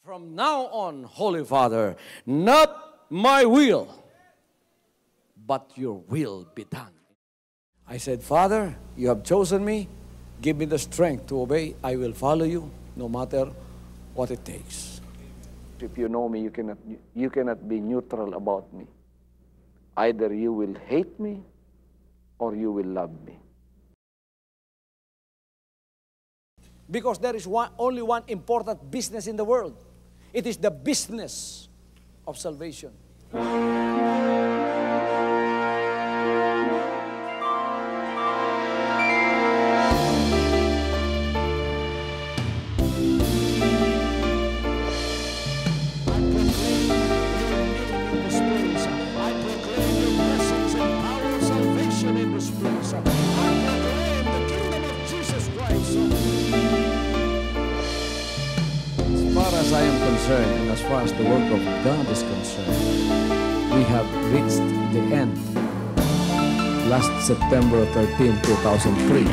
From now on, Holy Father, not my will, but your will be done. I said, Father, you have chosen me. Give me the strength to obey. I will follow you no matter what it takes. If you know me, you cannot be neutral about me. Either you will hate me or you will love me. Because there is only one important business in the world. It is the business of salvation. As I am concerned, and as far as the work of God is concerned, we have reached the end. Last September 13, 2003.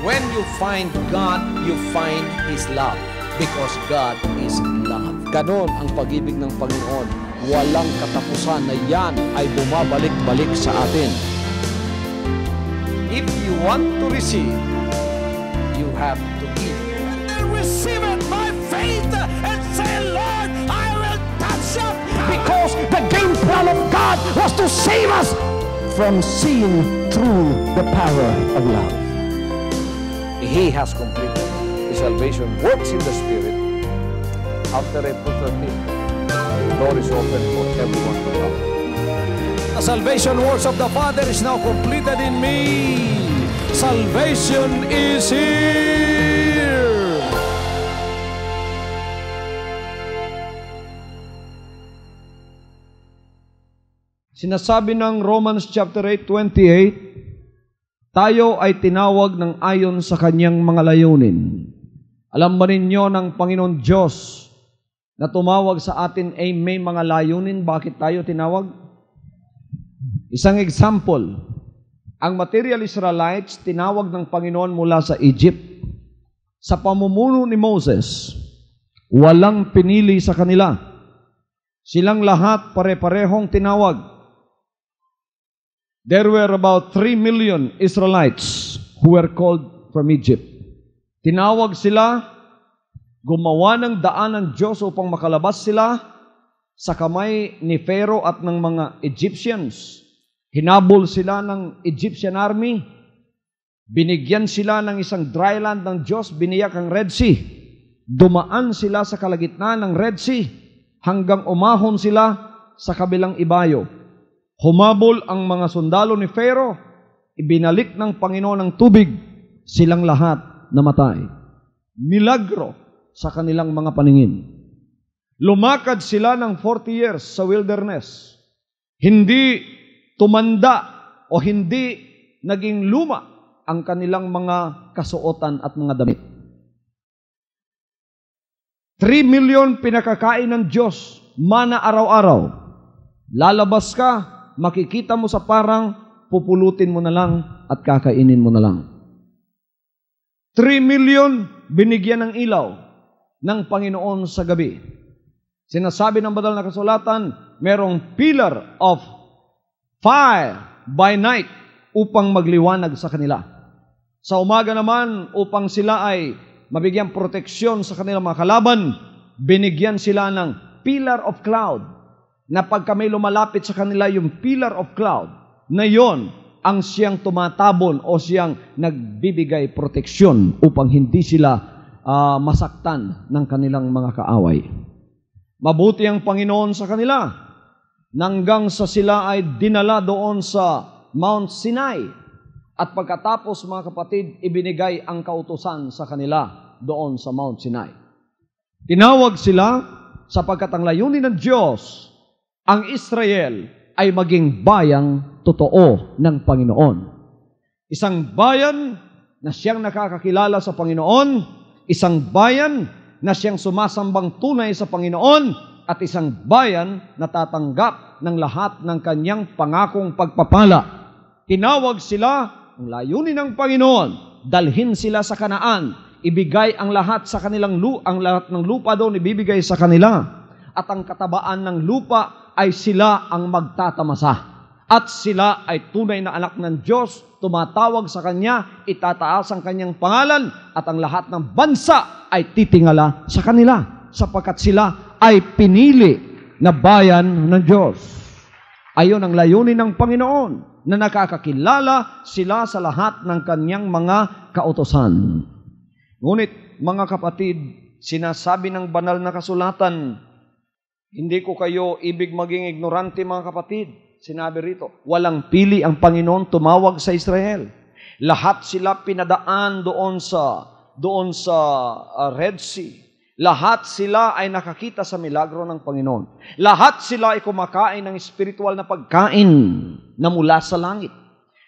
When you find God, you find His love. Because God is love. Ganon ang pag-ibig ng Panginoon. Walang katapusan na yan ay bumabalik-balik sa atin. If you want to receive, you have to give. Receive it by faith and say, Lord, I will touch up. Because the game plan of God was to save us from seeing through the power of love. He has completed His salvation works in the Spirit. After April 13th, the door is open for everyone to come. The salvation works of the Father is now completed in me. Salvation is here. Sinasabi ng Romans chapter 8:28, tayo ay tinawag ng ayon sa kanyang mga layunin. Alam ba ninyo ng Panginoon Diyos na tumawag sa atin ay may mga layunin? Bakit tayo tinawag? Isang example, ang material Israelites tinawag ng Panginoon mula sa Egypt. Sa pamumuno ni Moses, walang pinili sa kanila. Silang lahat pare-parehong tinawag. There were about 3 million Israelites who were called from Egypt. Tinawag sila, gumawa ng daan ng Diyos upang makalabas sila sa kamay ni Pharaoh at ng mga Egyptians. Hinabol sila ng Egyptian army. Binigyan sila ng isang dry land ng Diyos, biniyak ang Red Sea. Dumaan sila sa kalagitnaan ng Red Sea hanggang umahon sila sa kabilang ibayo. Humabol ang mga sundalo ni Pharaoh, ibinalik ng Panginoon ng tubig, silang lahat namatay. Milagro sa kanilang mga paningin. Lumakad sila ng 40 years sa wilderness. Hindi tumanda o hindi naging luma ang kanilang mga kasuotan at mga damit. 3 million pinakakain ng Diyos, mana araw-araw. Lalabas ka, makikita mo sa parang pupulutin mo na lang at kakainin mo na lang. 3 million binigyan ng ilaw ng Panginoon sa gabi. Sinasabi ng banal na kasulatan, merong pillar of fire by night upang magliwanag sa kanila. Sa umaga naman, upang sila ay mabigyan proteksyon sa kanilang mga kalaban, binigyan sila ng pillar of cloud, na pagka may lumalapit sa kanila yung pillar of cloud, na yon ang siyang tumatabon o siyang nagbibigay proteksyon upang hindi sila masaktan ng kanilang mga kaaway. Mabuti ang Panginoon sa kanila, hanggang sa sila ay dinala doon sa Mount Sinai. At pagkatapos, mga kapatid, ibinigay ang kautusan sa kanila doon sa Mount Sinai. Tinawag sila sapagkat ang layunin ng Diyos, ang Israel ay maging bayang totoo ng Panginoon. Isang bayan na siyang nakakakilala sa Panginoon, isang bayan na siyang sumasambang tunay sa Panginoon, at isang bayan na tatanggap ng lahat ng kanyang pangakong pagpapala. Tinawag sila, ang layunin ng Panginoon, dalhin sila sa Kanaan, ibigay ang lahat sa kanilang ang lahat ng lupa doon ibibigay sa kanila. At ang katabaan ng lupa ay sila ang magtatamasa. At sila ay tunay na anak ng Diyos, tumatawag sa Kanya, itataas ang Kanyang pangalan, at ang lahat ng bansa ay titingala sa kanila, sapagkat sila ay pinili na bayan ng Diyos. Ayon ang layunin ng Panginoon, na nakakakilala sila sa lahat ng Kanyang mga kautosan. Ngunit, mga kapatid, sinasabi ng banal na kasulatan, hindi ko kayo ibig maging ignorante, mga kapatid. Sinabi rito, walang pili ang Panginoon tumawag sa Israel. Lahat sila pinadaan doon sa Red Sea. Lahat sila ay nakakita sa milagro ng Panginoon. Lahat sila ay kumakain ng spiritual na pagkain na mula sa langit.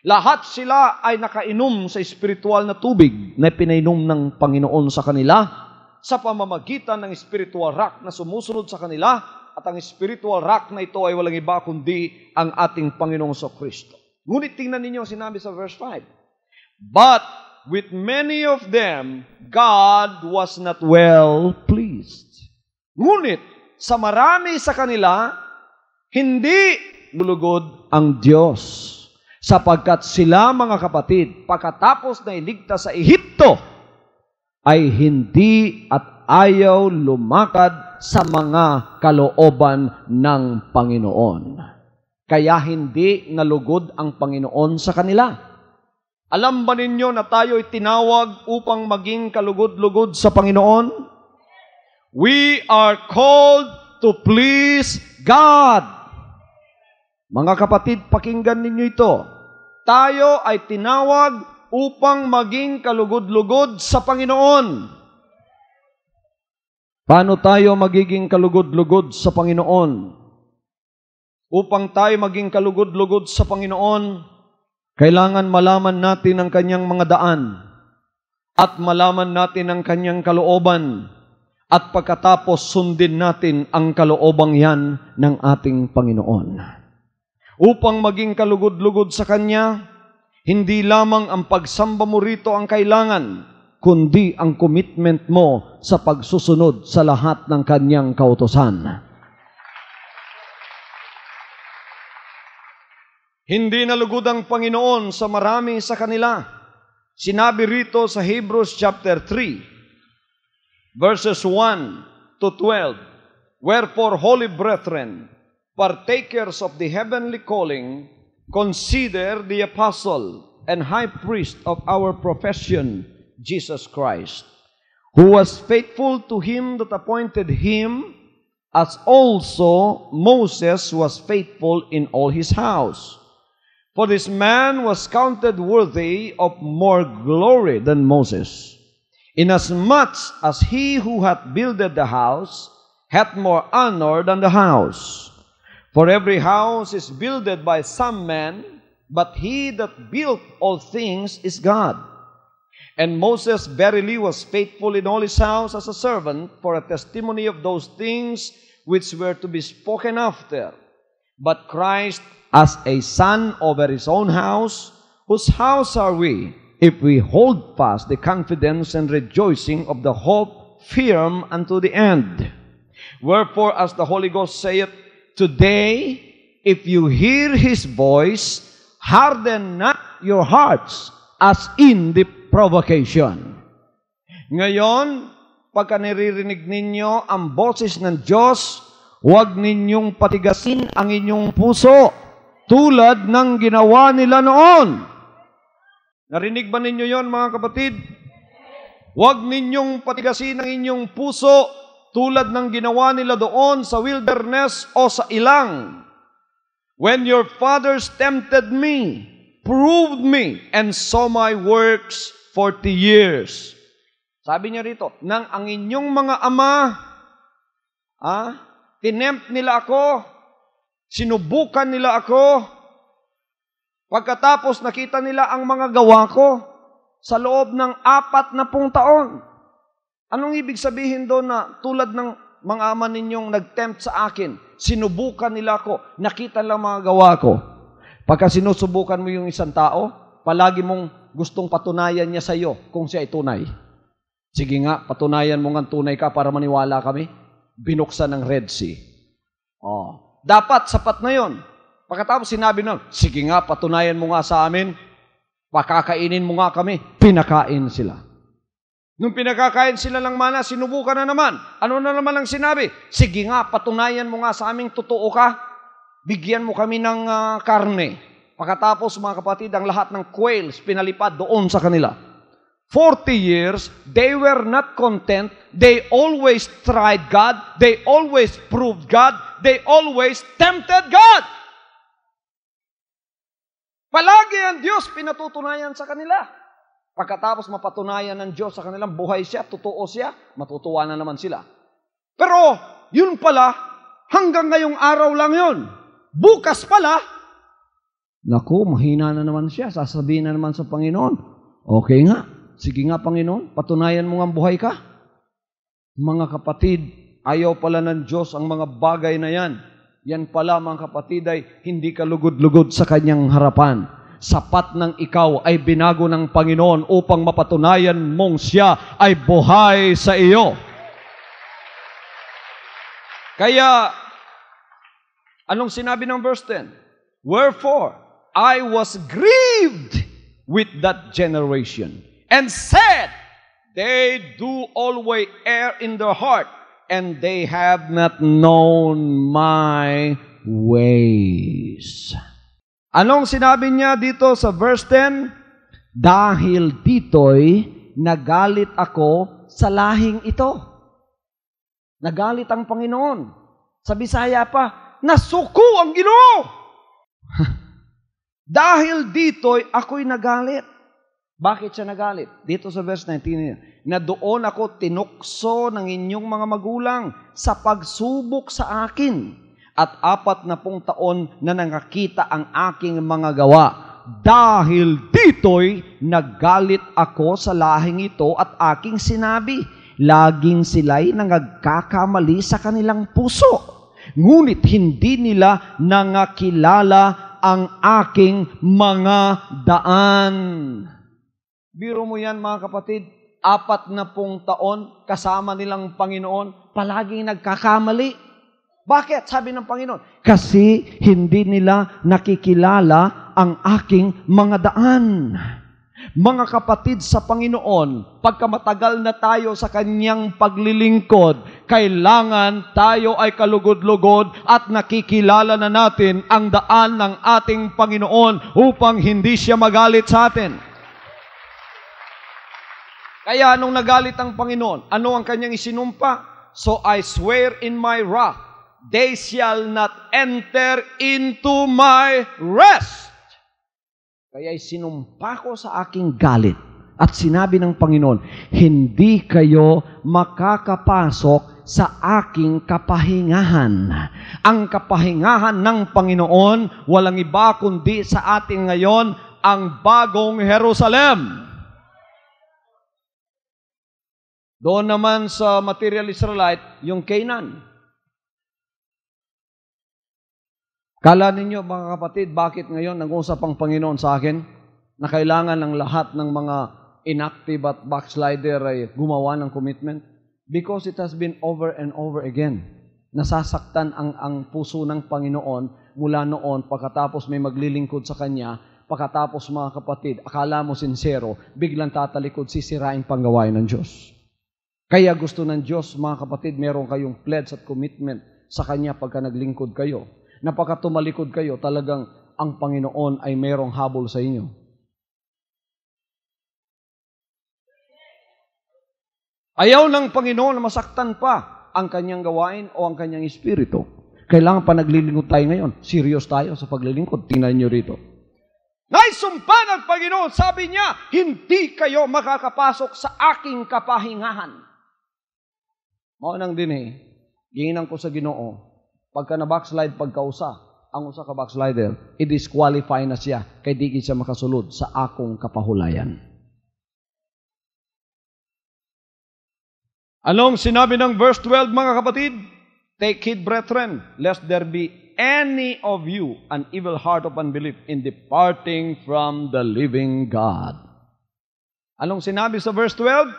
Lahat sila ay nakainom sa spiritual na tubig na pinainom ng Panginoon sa kanila sa pamamagitan ng spiritual rock na sumusunod sa kanila, at ang spiritual rock na ito ay walang iba kundi ang ating Panginoong Kristo. Ngunit tingnan ninyo ang sinabi sa verse 5. But with many of them, God was not well pleased. Ngunit sa marami sa kanila, hindi lulugod ang Diyos. Sapagkat sila, mga kapatid, pagkatapos na iligtas sa Ehipto, ay hindi at ayaw lumakad sa mga kalooban ng Panginoon. Kaya hindi nalugod ang Panginoon sa kanila. Alam ba ninyo na tayo ay tinawag upang maging kalugod-lugod sa Panginoon? We are called to please God. Mga kapatid, pakinggan ninyo ito. Tayo ay tinawag upang maging kalugod-lugod sa Panginoon. Paano tayo magiging kalugod-lugod sa Panginoon? Upang tayo maging kalugod-lugod sa Panginoon, kailangan malaman natin ang Kanyang mga daan at malaman natin ang Kanyang kalooban, at pagkatapos sundin natin ang kaloobang yan ng ating Panginoon. Upang maging kalugod-lugod sa Kanya, hindi lamang ang pagsamba mo rito ang kailangan, kundi ang commitment mo sa pagsusunod sa lahat ng Kanyang kautusan. Hindi nalugod ang Panginoon sa marami sa kanila. Sinabi rito sa Hebrews chapter 3, verses 1 to 12, Wherefore, holy brethren, partakers of the heavenly calling, consider the apostle and high priest of our profession, Jesus Christ, who was faithful to him that appointed him, as also Moses was faithful in all his house. For this man was counted worthy of more glory than Moses, inasmuch as he who hath builded the house hath more honor than the house. For every house is builded by some man, but he that built all things is God. And Moses verily was faithful in all his house as a servant for a testimony of those things which were to be spoken after. But Christ as a son over his own house, whose house are we, if we hold fast the confidence and rejoicing of the hope firm unto the end? Wherefore, as the Holy Ghost saith, Today, if you hear His voice, harden not your hearts as in the provocation. Ngayon, pagka naririnig ninyo ang boses ng Diyos, huwag ninyong patigasin ang inyong puso tulad ng ginawa nila noon. Narinig ba ninyo yon, mga kapatid? Huwag ninyong patigasin ang inyong puso tulad ng ginawa nila doon sa wilderness o sa ilang. When your fathers tempted me, proved me, and saw my works 40 years. Sabi niya rito, nang ang inyong mga ama, tinempt nila ako, sinubukan nila ako, pagkatapos nakita nila ang mga gawa ko sa loob ng 40 taon. Anong ibig sabihin doon na tulad ng mga ama ninyong nag-tempt sa akin, sinubukan nila ako, nakita lang mga gawa ko. Pagka sinusubukan mo yung isang tao, palagi mong gustong patunayan niya sa iyo kung siya ay tunay. Sige nga, patunayan mo nga tunay ka para maniwala kami. Binuksan ng Red Sea. Oh. Dapat, sapat na yon. Pagkatapos sinabi nun, sige nga, patunayan mo nga sa amin, pakakainin mo nga kami. Pinakain sila. Nung pinakakain sila ng mana, sinubukan na naman. Ano na naman ang sinabi? Sige nga, patunayan mo nga sa aming totoo ka. Bigyan mo kami ng karne. Pagkatapos, mga kapatid, ang lahat ng quails pinalipad doon sa kanila. 40 years, they were not content. They always tried God. They always proved God. They always tempted God. Palagi ang Diyos pinatutunayan sa kanila. Pagkatapos mapatunayan ng Diyos sa kanilang buhay siya, totoo siya, matutuwa na naman sila. Pero, yun pala, hanggang ngayong araw lang yun. Bukas pala, naku, mahina na naman siya. Sasabihin na naman sa Panginoon, okay nga, sige nga Panginoon, patunayan mo nga buhay ka. Mga kapatid, ayaw pala ng Diyos ang mga bagay na yan. Yan pala mga kapatid ay hindi ka lugod-lugod sa kanyang harapan. Sapat ng ikaw ay binago ng Panginoon upang mapatunayan mong siya ay buhay sa iyo. Kaya, anong sinabi ng verse 10? Wherefore, I was grieved with that generation and said, they do always err in their heart, and they have not known my ways. Anong sinabi niya dito sa verse 10? Dahil dito'y nagalit ako sa lahing ito. Nagalit ang Panginoon. Sa Bisaya pa, nasuko ang Ginoo. Dahil dito'y ako'y nagalit. Bakit siya nagalit? Dito sa verse 19, na doon ako tinukso ng inyong mga magulang sa pagsubok sa akin at 40 taon na nangakita ang aking mga gawa. Dahil dito'y nagalit ako sa lahing ito at aking sinabi, laging sila'y nangagkakamali sa kanilang puso. Ngunit hindi nila nangakilala ang aking mga daan. Biro mo yan mga kapatid, 40 taon kasama nilang Panginoon, palaging nagkakamali. Bakit? Sabi ng Panginoon, kasi hindi nila nakikilala ang aking mga daan. Mga kapatid sa Panginoon, pagka matagal na tayo sa Kanyang paglilingkod, kailangan tayo ay kalugod-lugod at nakikilala na natin ang daan ng ating Panginoon upang hindi siya magalit sa atin. Kaya nung nagalit ang Panginoon, ano ang Kanyang isinumpa? So I swear in my wrath, they shall not enter into my rest. Kaya sinumpa ko sa aking galit at sinabi ng Panginoon, hindi kayo makakapasok sa aking kapahingahan. Ang kapahingahan ng Panginoon, walang iba kundi sa ating ngayon, ang bagong Jerusalem. Doon naman sa material Israelite, yung Canaan. Kala ninyo, mga kapatid, bakit ngayon nag-usap ang Panginoon sa akin na kailangan ng lahat ng mga inactive at backslider ay gumawa ng commitment? Because it has been over and over again. Nasasaktan ang puso ng Panginoon mula noon pagkatapos may maglilingkod sa Kanya, pagkatapos mga kapatid, akala mo sincero, biglang tatalikod, sisirain panggawain ng Diyos. Kaya gusto ng Diyos, mga kapatid, meron kayong pledge at commitment sa Kanya pagka naglingkod kayo. Na pagka tumalikod kayo, talagang ang Panginoon ay merong habol sa inyo. Ayaw ng Panginoon na masaktan pa ang Kanyang gawain o ang Kanyang Espiritu. Kailangan pa naglilingkod tayo ngayon. Serious tayo sa paglilingkod. Tingnan nyo rito. Naisumpa ng Panginoon, sabi niya, hindi kayo makakapasok sa aking kapahingahan. Maunang din ginang ko sa Ginoo, pagka na-backslide pagkausa, ang usa ka backslider, i-disqualify na siya, kay di siya makasulod sa akong kapahulayan. Anong sinabi ng verse 12, mga kapatid? Take heed, brethren, lest there be any of you an evil heart of unbelief in departing from the living God. Anong sinabi sa verse 12?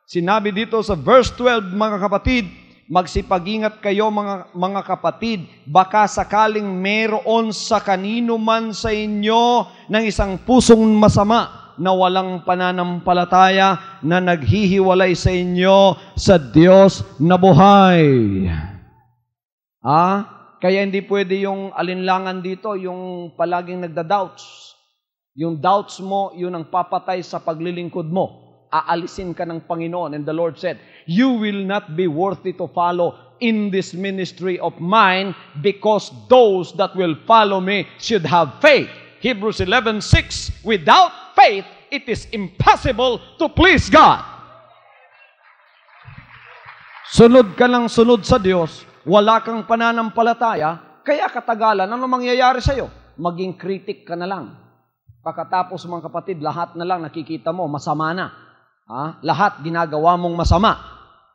Sinabi dito sa verse 12, mga kapatid, magsipag-ingat kayo mga kapatid, baka sakaling meron sa kanino man sa inyo ng isang pusong masama na walang pananampalataya na naghihiwalay sa inyo sa Diyos na buhay. Kaya hindi pwede yung alinlangan dito, yung palaging nagda-doubts. Yung doubts mo, yun ang papatay sa paglilingkod mo. Aalisin ka ng Panginoon. And the Lord said, you will not be worthy to follow in this ministry of mine because those that will follow me should have faith. Hebrews 11:6, without faith, it is impossible to please God. Sunod ka lang sunod sa Diyos, wala kang pananampalataya, kaya katagalan, ano mangyayari sa'yo? Maging critic ka na lang. Pagkatapos mga kapatid, lahat na lang nakikita mo, masama na. Lahat ginagawa mong masama.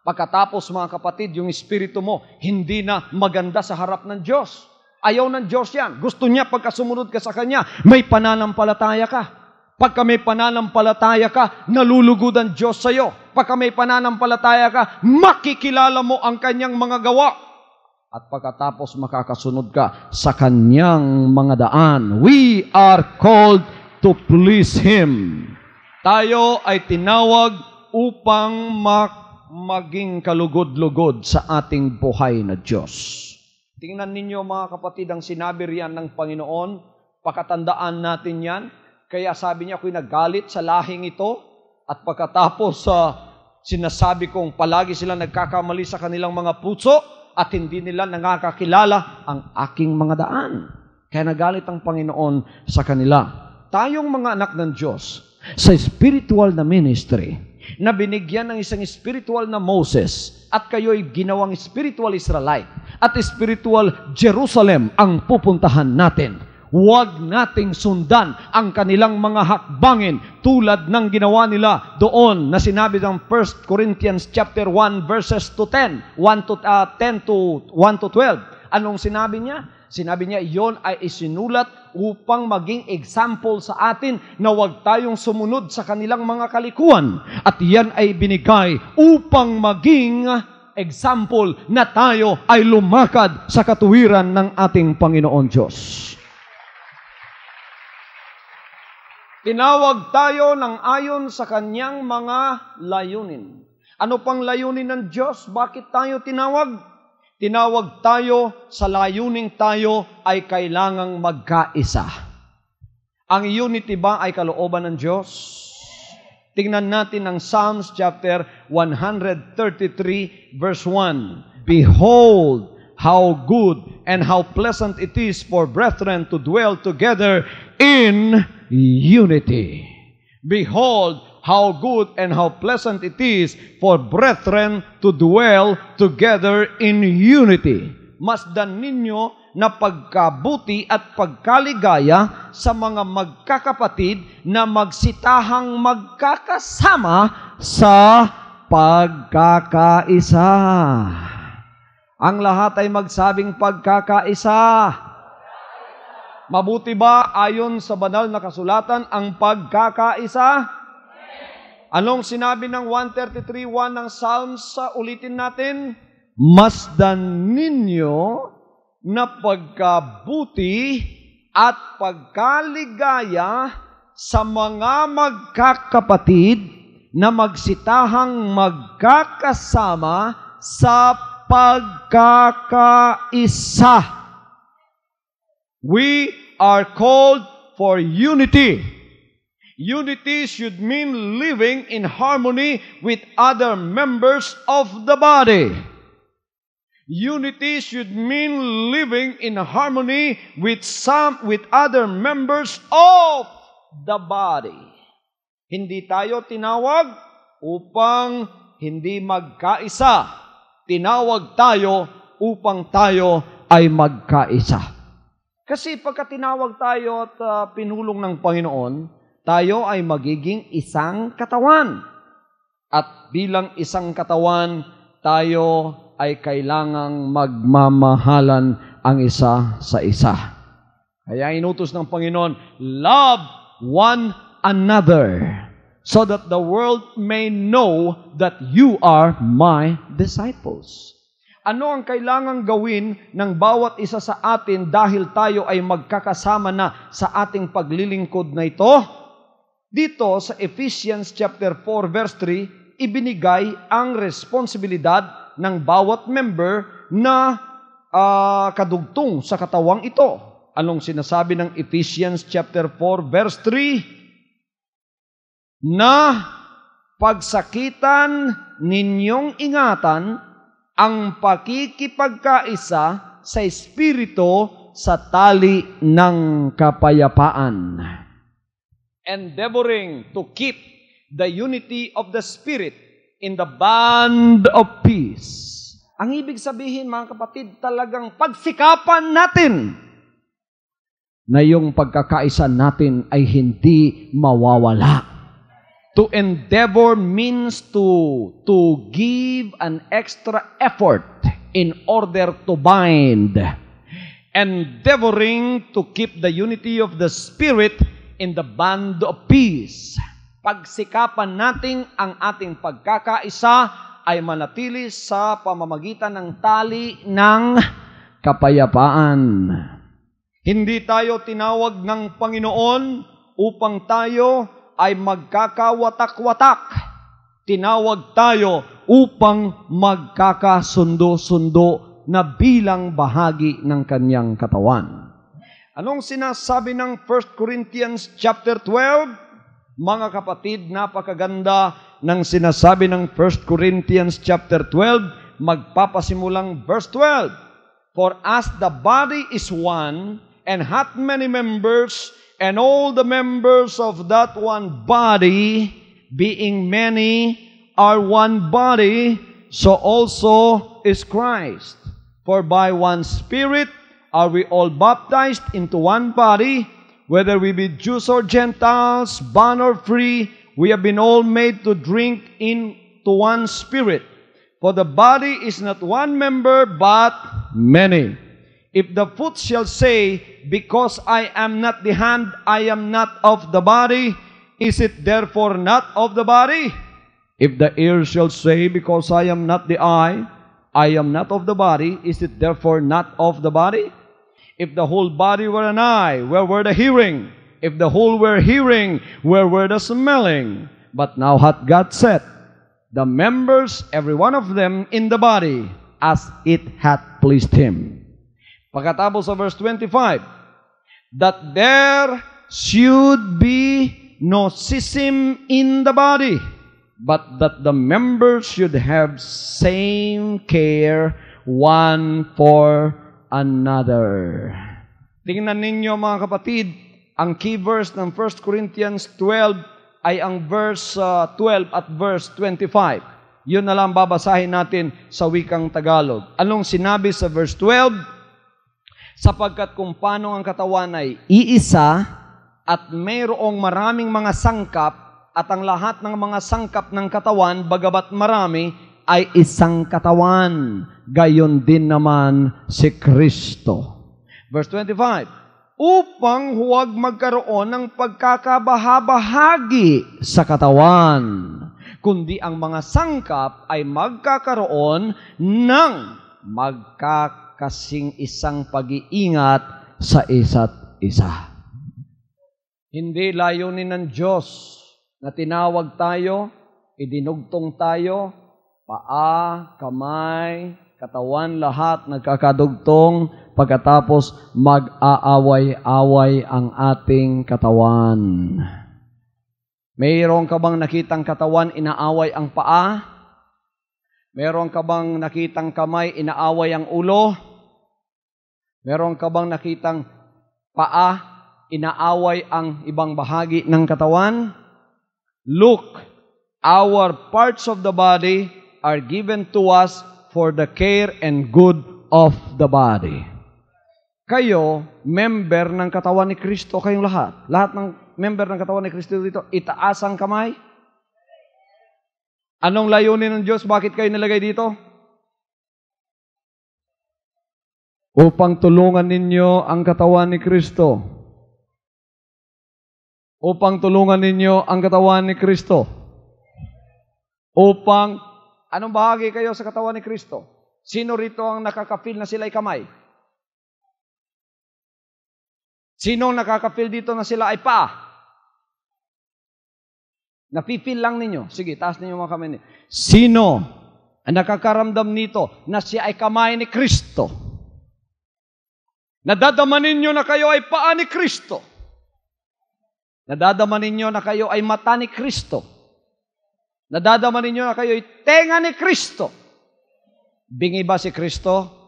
Pagkatapos mga kapatid, yung espiritu mo, hindi na maganda sa harap ng Diyos. Ayaw ng Diyos yan. Gusto niya pagka sumunod ka sa Kanya, may pananampalataya ka. Pagka may pananampalataya ka, nalulugod ang Diyos sa iyo. Pagka may pananampalataya ka, makikilala mo ang Kanyang mga gawa. At pagkatapos makakasunod ka sa Kanyang mga daan. We are called to please Him. Tayo ay tinawag upang maging kalugod-lugod sa ating buhay na Diyos. Tingnan ninyo mga kapatid, ang sinabi riyan ng Panginoon, pakatandaan natin yan. Kaya sabi niya, ako'y nagalit sa lahing ito, at pagkatapos sinasabi kong palagi sila nagkakamali sa kanilang mga puso, at hindi nila nakakakilala ang aking mga daan. Kaya nagalit ang Panginoon sa kanila. Tayong mga anak ng Diyos, sa spiritual na ministry, na binigyan ng isang spiritual na Moses, at kayo'y ginawang spiritual Israelite, at spiritual Jerusalem ang pupuntahan natin. Huwag nating sundan ang kanilang mga hakbangin tulad ng ginawa nila doon na sinabi ng 1 Corinthians chapter 1 verses to 10, 1 to 12. Anong sinabi niya? Sinabi niya, iyon ay isinulat upang maging example sa atin na huwag tayong sumunod sa kanilang mga kalikuan. At yan ay binigay upang maging example na tayo ay lumakad sa katuwiran ng ating Panginoon Diyos. Tinawag tayo ng ayon sa Kanyang mga layunin. Ano pang layunin ng Diyos? Bakit tayo tinawag? Tinawag tayo sa layuning tayo ay kailangang magkaisa. Ang unity ba ay kalooban ng Diyos? Tingnan natin ang Psalms chapter 133 verse 1. Behold, how good and how pleasant it is for brethren to dwell together in unity. Behold, how good and how pleasant it is for brethren to dwell together in unity. Masdan ninyo na pagkabuti at pagkaligaya sa mga magkakapatid na magsitahang magkakasama sa pagkakaisa. Ang lahat ay magsabing pagkakaisa. Mabuti ba ayon sa banal na kasulatan ang pagkakaisa? Anong sinabi ng 133:1 ng Psalms? Ulitin natin. Masdan ninyo na pagkabuti at pagkaligaya sa mga magkakapatid na magsitahang magkakasama sa pagkakaisa. We are called for unity. Unity should mean living in harmony with other members of the body. Unity should mean living in harmony with other members of the body. Hindi tayo tinawag upang hindi magkaisa. Tinawag tayo upang tayo ay magkaisa. Kasi pagka tinawag tayo at pinulong ng Panginoon, tayo ay magiging isang katawan. At bilang isang katawan, tayo ay kailangang magmamahalan ang isa sa isa. Kaya inutos ng Panginoon, love one another. so that the world may know that you are my disciples. Ano ang kailangang gawin ng bawat isa sa atin dahil tayo ay magkakasama na sa ating paglilingkod na ito? Dito sa Ephesians chapter 4 verse 3, ibinigay ang responsibilidad ng bawat member na kadugtong sa katawang ito. Anong sinasabi ng Ephesians chapter 4 verse 3? Na pagsakitan ninyong ingatan ang pakikipagkaisa sa Espiritu sa tali ng kapayapaan. Endeavoring to keep the unity of the Spirit in the band of peace. Ang ibig sabihin, mga kapatid, talagang pagsikapan natin na yung pagkakaisa natin ay hindi mawawala. To endeavor means to give an extra effort in order to bind. Endeavoring to keep the unity of the Spirit in the band of peace. Pagsikapan natin ang ating pagkakaisa ay manatili sa pamamagitan ng tali ng kapayapaan. Hindi tayo tinawag ng Panginoon upang tayo ay magkakawatak-watak. Tinawag tayo upang magkakasundo-sundo na bilang bahagi ng kanyang katawan. Anong sinasabi ng 1 Corinthians chapter 12? Mga kapatid, napakaganda ng sinasabi ng 1 Corinthians chapter 12, magpapasimulang verse 12. For as the body is one, and hath many members, and all the members of that one body, being many, are one body, so also is Christ. For by one Spirit are we all baptized into one body, whether we be Jews or Gentiles, bond or free, we have been all made to drink into one Spirit. For the body is not one member, but many. If the foot shall say, because I am not the hand, I am not of the body, is it therefore not of the body? If the ear shall say, because I am not the eye, I am not of the body, is it therefore not of the body? If the whole body were an eye, where were the hearing? If the whole were hearing, where were the smelling? But now hath God set the members, every one of them, in the body, as it hath pleased Him. Pagkatapos sa verse 25, that there should be no schism in the body, but that the members should have same care one for another. Tingnan ninyo mga kapatid, ang key verse ng 1 Corinthians 12 ay ang verse 12 at verse 25. Yun na lang babasahin natin sa wikang Tagalog. Anong sinabi sa verse 12? Sapagkat kung paano ang katawan ay iisa at mayroong maraming mga sangkap at ang lahat ng mga sangkap ng katawan, bagabat marami, ay isang katawan. Gayon din naman si Kristo. Verse 25, upang huwag magkaroon ng pagkakabahabahagi sa katawan, kundi ang mga sangkap ay magkakaroon ng magkakasing isang pag-iingat sa isa't isa. Hindi layunin ng Diyos na tinawag tayo, idinugtong tayo, paa, kamay, katawan, lahat nagkakadugtong, pagkatapos mag-aaway-away ang ating katawan. Mayroon ka bang nakitang katawan, inaaway ang paa? Mayroon ka bang nakitang kamay, inaaway ang ulo? Mayroon ka bang nakitang paa, inaaway ang ibang bahagi ng katawan? Look, our parts of the body are given to us for the care and good of the body. Kayo, member ng katawan ni Kristo, kayong lahat. Lahat ng member ng katawan ni Kristo dito, itaas ang kamay. Anong layunin ng Diyos? Bakit kayo nilagay dito? Upang tulungan ninyo ang katawan ni Kristo. Upang tulungan ninyo ang katawan ni Kristo. Anong bahagi kayo sa katawan ni Kristo? Sino rito ang nakaka-feel na sila ay kamay? Sino ang nakaka-feel dito na sila ay paa? Napi-feel lang ninyo. Sige, taas ninyo mga kamay ninyo. Sino ang nakakaramdam nito na siya ay kamay ni Kristo? Nadadama ninyo na kayo ay paa ni Kristo? Nadadama ninyo na kayo ay mata ni Kristo? Nadadama ninyo na kayo ay tenga ni Kristo? Bingi ba si Kristo?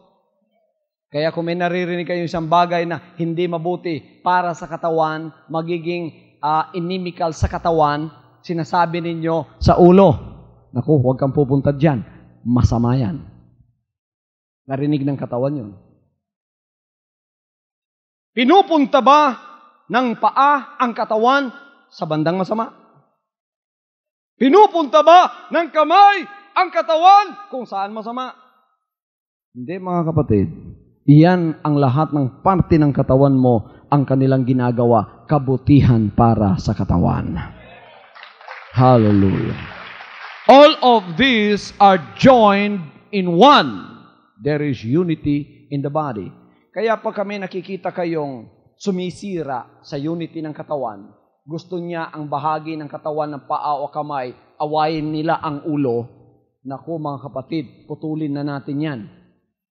Kaya kung may naririnig kayo isang bagay na hindi mabuti para sa katawan, magiging inimical sa katawan, sinasabi ninyo sa ulo, naku, huwag kang pupunta dyan. Masama yan. Narinig ng katawan yun. Pinupunta ba ng paa ang katawan sa bandang masama? Pinupunta ba ng kamay ang katawan kung saan masama? Hindi, mga kapatid. Iyan ang lahat ng parte ng katawan mo ang kanilang ginagawa, kabutihan para sa katawan. Hallelujah. All of these are joined in one. There is unity in the body. Kaya pag kami nakikita kayong sumisira sa unity ng katawan, gusto niya ang bahagi ng katawan ng paa o kamay, awayin nila ang ulo, naku mga kapatid, putulin na natin yan.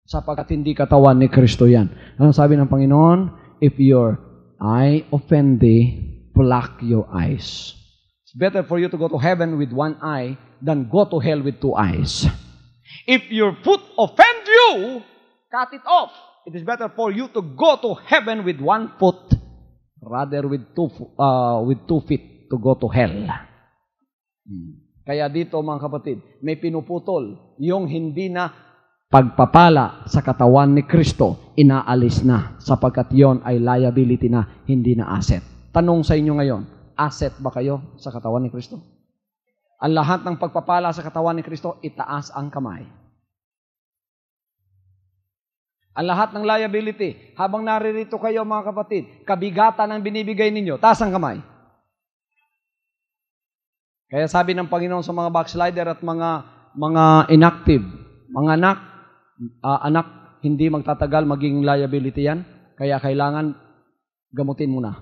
Sapagkat hindi katawan ni Kristo yan. Ano sabi ng Panginoon? If your eye offend thee, pluck your eyes. It's better for you to go to heaven with one eye than go to hell with two eyes. If your foot offend you, cut it off. It is better for you to go to heaven with one foot rather with two feet to go to hell. Kaya dito mga kapatid, may pinuputol yung hindi na pagpapala sa katawan ni Kristo, inaalis na sapagkat yon ay liability na, hindi na asset. Tanong sa inyo ngayon, asset ba kayo sa katawan ni Kristo? Ang lahat ng pagpapala sa katawan ni Kristo, itaas ang kamay. Ang lahat ng liability, habang naririto kayo mga kapatid, kabigatan ang binibigay ninyo, taas ang kamay. Kaya sabi ng Panginoon sa mga backslider at mga inactive, mga anak, hindi magtatagal maging liability yan, kaya kailangan gamutin mo na.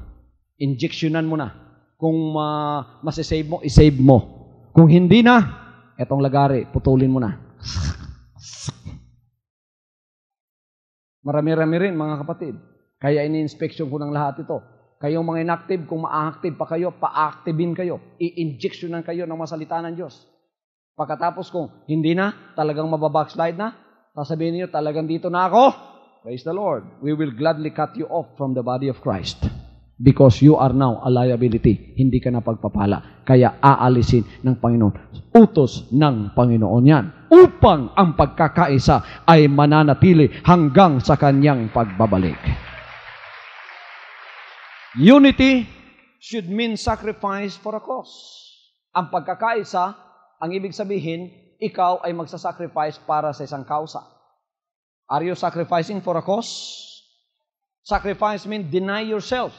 Injectionan mo na. Kung masisave mo, isave mo. Kung hindi na, etong lagari, putulin mo na. Marami-rami rin, mga kapatid. Kaya ini-inspection ko ng lahat ito. Kayong mga inactive, kung ma-active pa kayo, pa-activein kayo. I-injectionan kayo ng masalita ng Diyos. Pagkatapos kung hindi na, talagang mababackslide na, sasabihin niyo, talagang dito na ako. Praise the Lord. We will gladly cut you off from the body of Christ. Because you are now a liability. Hindi ka na pagpapala. Kaya aalisin ng Panginoon. Utos ng Panginoon yan. Upang ang pagkakaisa ay mananatili hanggang sa kanyang pagbabalik. Unity should mean sacrifice for a cause. Ang pagkakaisa, ang ibig sabihin, ikaw ay magsasacrifice para sa isang kausa. Are you sacrificing for a cause? Sacrifice means deny yourself.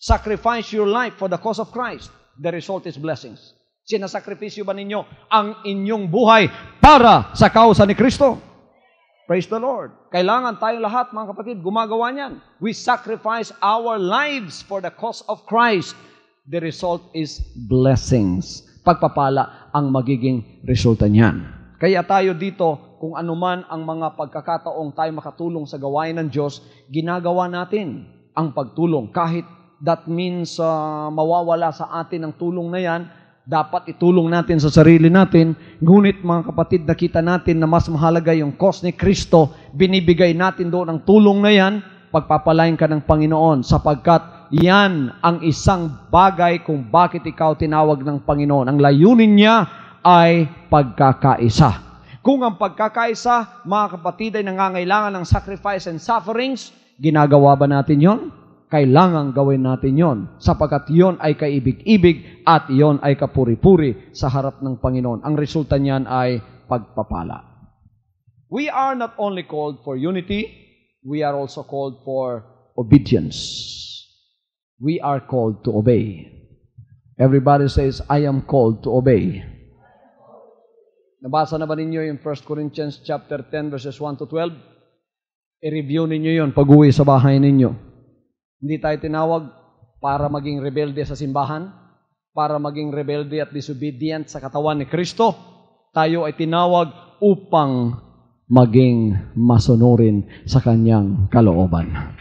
Sacrifice your life for the cause of Christ. The result is blessings. Sinasakripisyo ba ninyo ang inyong buhay para sa kausa ni Kristo? Praise the Lord. Kailangan tayong lahat, mga kapatid, gumagawa niyan. We sacrifice our lives for the cause of Christ. The result is blessings. Pagpapala ang magiging resulta niyan. Kaya tayo dito, kung anuman ang mga pagkakataong tayo makatulong sa gawain ng Diyos, ginagawa natin ang pagtulong. Kahit that means mawawala sa atin ang tulong na yan, dapat itulong natin sa sarili natin. Ngunit mga kapatid, nakita natin na mas mahalaga yung cause ni Kristo, binibigay natin doon ang tulong na yan, pagpapalain ka ng Panginoon sapagkat yan ang isang bagay kung bakit ikaw tinawag ng Panginoon. Ang layunin niya ay pagkakaisa. Kung ang pagkakaisa, mga kapatid, ay nangangailangan ng sacrifice and sufferings, ginagawa ba natin yon? Kailangan gawin natin yon, sapagkat yon ay kaibig-ibig at yon ay kapuri-puri sa harap ng Panginoon. Ang resulta niyan ay pagpapala. We are not only called for unity, we are also called for obedience. We are called to obey. Everybody says, I am called to obey. Nabasa na ba ninyo yung 1 Corinthians chapter 10 verses 1 to 12? I-review ninyo yun pag-uwi sa bahay ninyo. Hindi tayo tinawag para maging rebelde sa simbahan, para maging rebelde at disobedient sa katawan ni Kristo. Tayo ay tinawag upang maging masunurin sa Kanyang kalooban.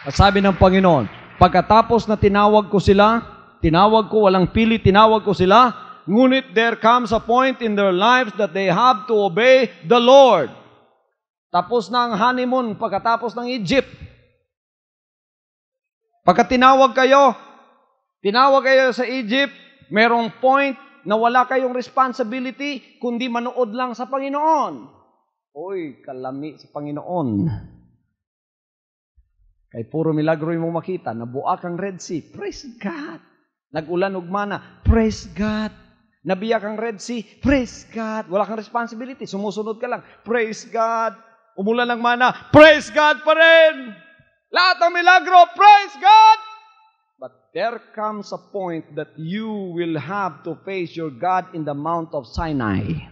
At sabi ng Panginoon, pagkatapos na tinawag ko sila, tinawag ko, walang pili, tinawag ko sila, ngunit there comes a point in their lives that they have to obey the Lord. Tapos na ang honeymoon pagkatapos ng Egypt. Pagka tinawag kayo sa Egypt, merong point na wala kayong responsibility, kundi manood lang sa Panginoon. Oy, kalami sa Panginoon. Kay puro milagro yung makita, nabuak ang Red Sea, praise God. Nag-ulan ugmana, praise God. Nabiyak ang Red Sea, praise God. Wala kang responsibility, sumusunod ka lang, praise God. Umulan ng mana, praise God pa rin. Lahat ng milagro, praise God. But there comes a point that you will have to face your God in the Mount of Sinai.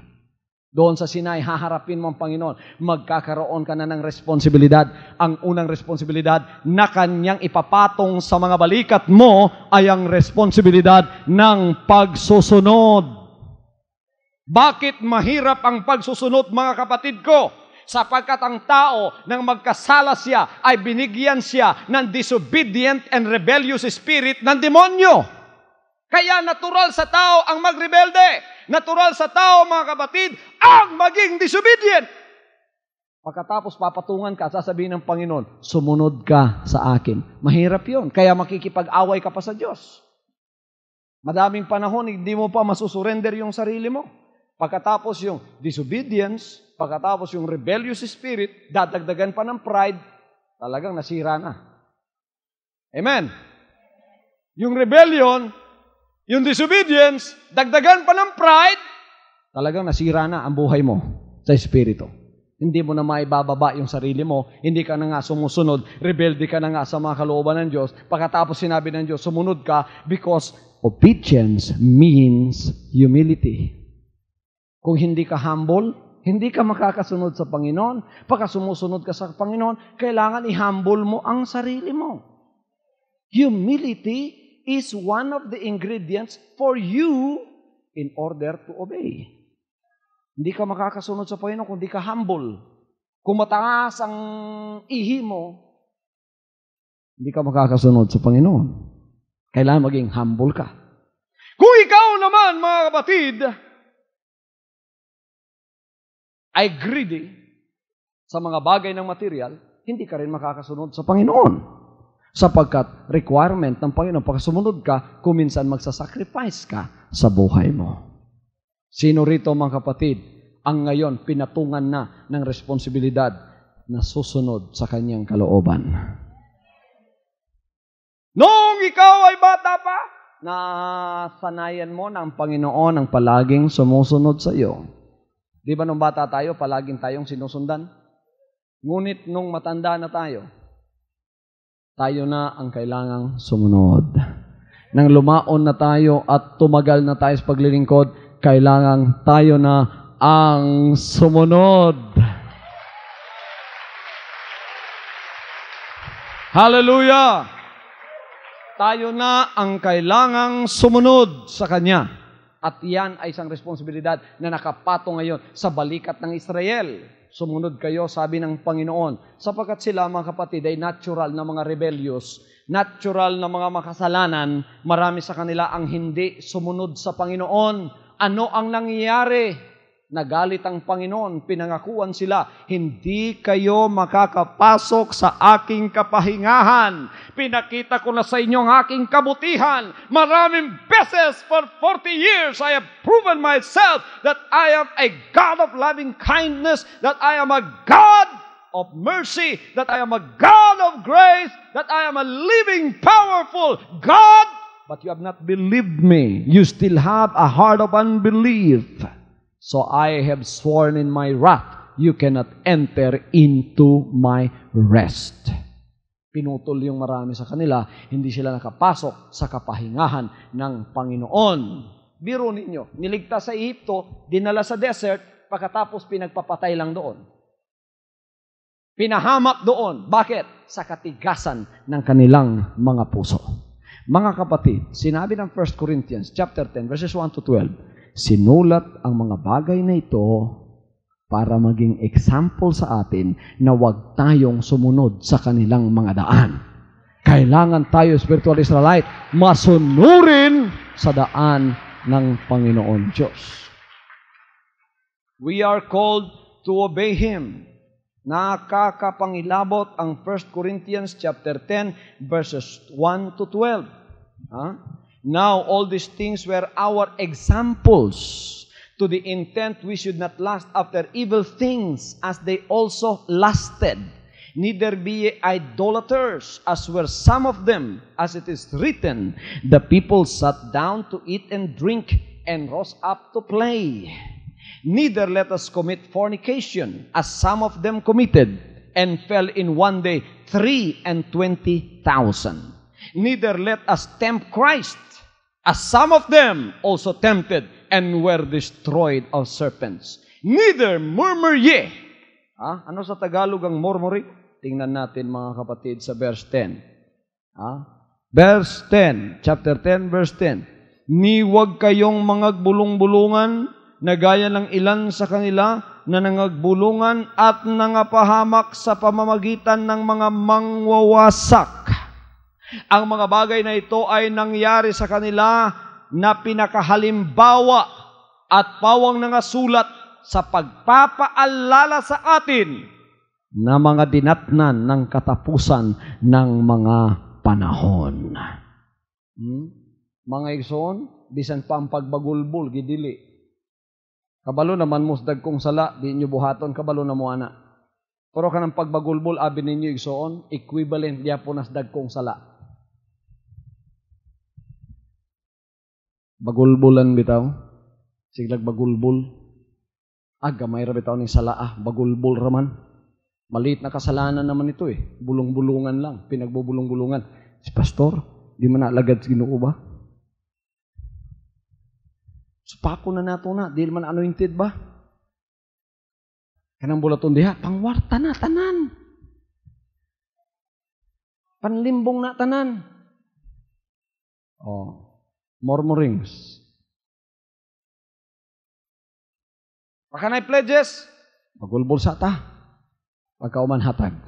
Doon sa Sinai, haharapin mo ang Panginoon. Magkakaroon ka na ng responsibilidad. Ang unang responsibilidad na Kanyang ipapatong sa mga balikat mo ay ang responsibilidad ng pagsusunod. Bakit mahirap ang pagsusunod, mga kapatid ko? Sapagkat ang tao, nang magkasala siya, ay binigyan siya ng disobedient and rebellious spirit ng demonyo. Kaya natural sa tao ang magrebelde. Natural sa tao, mga kapatid, ang maging disobedient. Pagkatapos papatungan ka, sasabihin ng Panginoon, sumunod ka sa akin. Mahirap yun. Kaya makikipag-away ka pa sa Diyos. Madaming panahon, hindi mo pa masusurrender yung sarili mo. Pagkatapos yung disobedience, pagkatapos yung rebellious spirit, dadagdagan pa ng pride, talagang nasira na. Amen? Yung rebellion, yung disobedience, dagdagan pa ng pride, talagang nasira na ang buhay mo sa espiritu. Hindi mo na maibababa yung sarili mo, hindi ka na nga sumusunod, rebelde ka na nga sa mga kalooban ng Diyos. Pagkatapos sinabi ng Diyos, sumunod ka because obedience means humility. Kung hindi ka humble, hindi ka makakasunod sa Panginoon. Pagka sumusunod ka sa Panginoon, kailangan i-humble mo ang sarili mo. Humility is one of the ingredients for you in order to obey. Hindi ka makakasunod sa Panginoon kung hindi ka humble. Kung mataas ang ihi mo, hindi ka makakasunod sa Panginoon. Kailangan maging humble ka. Kung ikaw naman, mga kapatid, ay greedy sa mga bagay ng material, hindi ka rin makakasunod sa Panginoon. Sapagkat requirement ng Panginoon, pagka sumunod ka, kuminsan magsasacrifice ka sa buhay mo. Sino rito, mga kapatid, ang ngayon pinatungan na ng responsibilidad na susunod sa Kanyang kalooban? Noong ikaw ay bata pa, nasanayan mo na ang Panginoon ang palaging sumusunod sa iyo. Di ba nung bata tayo, palaging tayong sinusundan? Ngunit nung matanda na tayo na ang kailangang sumunod. Nang lumaon na tayo at tumagal na tayo sa paglilingkod, kailangang tayo na ang sumunod. Hallelujah! Tayo na ang kailangang sumunod sa Kanya. At yan ay isang responsibilidad na nakapatong ngayon sa balikat ng Israel. Sumunod kayo, sabi ng Panginoon, sapagkat sila, mga kapatid, ay natural na mga rebellious, natural na mga makasalanan, marami sa kanila ang hindi sumunod sa Panginoon. Ano ang nangyayari? Nagalit ang Panginoon, pinangakuan sila, hindi kayo makakapasok sa aking kapahingahan. Pinakita ko na sa inyo ang aking kabutihan. Maraming beses for 40 years I have proven myself that I am a God of loving kindness, that I am a God of mercy, that I am a God of grace, that I am a living, powerful God. But you have not believed me. You still have a heart of unbelief. So I have sworn in my wrath, you cannot enter into my rest. Pinutol yung marami sa kanila, hindi sila nakapasok sa kapahingahan ng Panginoon. Biro ninyo, niligtas sa Ehipto, dinala sa desert, pagkatapos pinagpapatay lang doon. Pinahamak doon. Bakit? Sa katigasan ng kanilang mga puso. Mga kapatid, sinabi ng 1 Corinthians chapter 10, verses 1 to 12, sinulat ang mga bagay na ito para maging example sa atin na huwag tayong sumunod sa kanilang mga daan. Kailangan tayo, spiritual Israelite, masunurin sa daan ng Panginoon Diyos. We are called to obey Him. Nakakapangilabot ang 1 Corinthians chapter 10, verses 1 to 12. Now, all these things were our examples, to the intent we should not lust after evil things, as they also lusted. Neither be ye idolaters, as were some of them, as it is written, the people sat down to eat and drink, and rose up to play. Neither let us commit fornication, as some of them committed, and fell in one day 23,000. Neither let us tempt Christ, as some of them also tempted, and were destroyed of serpents. Neither murmur ye. Ano sa Tagalog ang murmuring? Tingnan natin mga kapatid sa verse 10. Verse 10, chapter 10, verse 10. Ni huwag kayong mangagbulong-bulungan na gaya ng ilan sa kanila na nangagbulungan at nangapahamak sa pamamagitan ng mga mangwawasak. Ang mga bagay na ito ay nangyari sa kanila na pinakahalimbawa at pawang nangasulat sa pagpapaalala sa atin na mga dinatnan ng katapusan ng mga panahon. Mga igsoon, bisan pa ang pagbagulbul, gidili. Kabalo naman musdag kong sala, di nyo buhaton, kabalo na mo ana. Pero kanang pagbagulbul, abi ninyo igsoon, equivalent diya po nas dagkong sala. Bagulbulan bitaw. Siglag bagulbul. Gamay ra bitaw ni sala bagulbul raman. Maliit na kasalanan naman ito Bulong-bulungan lang. Pinagbubulong-bulungan. Si pastor, di man nalagad sa Ginoo ba? Supako na nato na. Di man anointed ba? Kanang bulaton diha. Pangwarta na, tanan. Panlimbong na, tanan. Murmurings. Makanay pledges, magulbol sa ta. Pagkauman hatag.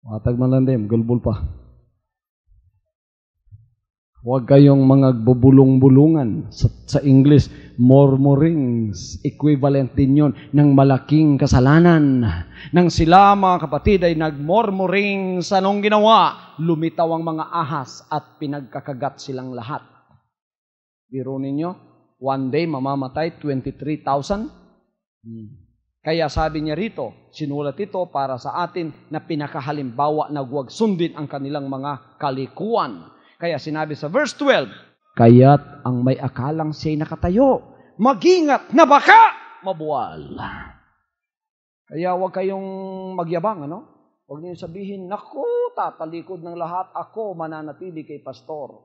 Hatag man lang din, gulbol pa. Huwag kayong mga bubulong-bulungan. Sa English, murmurings. Equivalent din yun ng malaking kasalanan. Nang sila, mga kapatid, ay nagmurmuring sa anong ginawa, lumitaw ang mga ahas at pinagkakagat silang lahat. Biro ninyo, one day mamamatay 23,000. Kaya sabi niya rito, sinulat ito para sa atin na pinakahalimbawa na huwag sundin ang kanilang mga kalikuan. Kaya sinabi sa verse 12, kaya't ang may akalang siya'y nakatayo, mag-ingat na baka mabuwal. Kaya huwag kayong magyabang, Huwag niyo sabihin, naku, tatalikod ng lahat, ako mananatili kay pastor.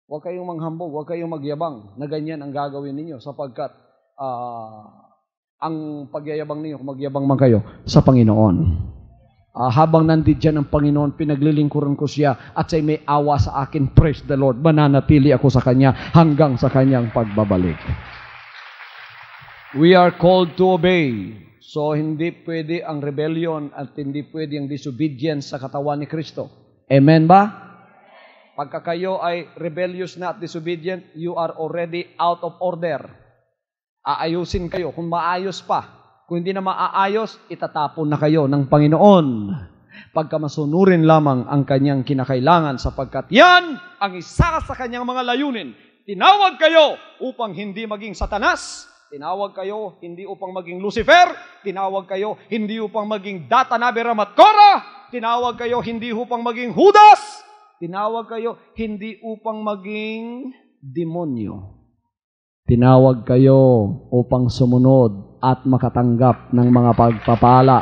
Huwag kayong manghambog, huwag kayong magyabang na ganyan ang gagawin ninyo sapagkat ang pagyayabang ninyo, kung magyabang man kayo, sa Panginoon. Habang nandito dyan ang Panginoon, pinaglilingkuran ko siya at siya'y may awa sa akin, praise the Lord, mananatili ako sa Kanya hanggang sa Kanyang pagbabalik. We are called to obey. So, hindi pwede ang rebellion at hindi pwede ang disobedience sa katawan ni Kristo. Amen ba? Pagka kayo ay rebellious na at disobedient, you are already out of order. Aayusin kayo kung maayos pa. Kung hindi na maaayos, itatapon na kayo ng Panginoon. Pagka masunurin lamang ang kanyang kinakailangan sapagkat yan ang isa sa kanyang mga layunin. Tinawag kayo upang hindi maging Satanas. Tinawag kayo hindi upang maging Lucifer. Tinawag kayo hindi upang maging Datan, Abiram at Korah. Tinawag kayo hindi upang maging Judas. Tinawag kayo hindi upang maging demonyo. Tinawag kayo upang sumunod at makatanggap ng mga pagpapala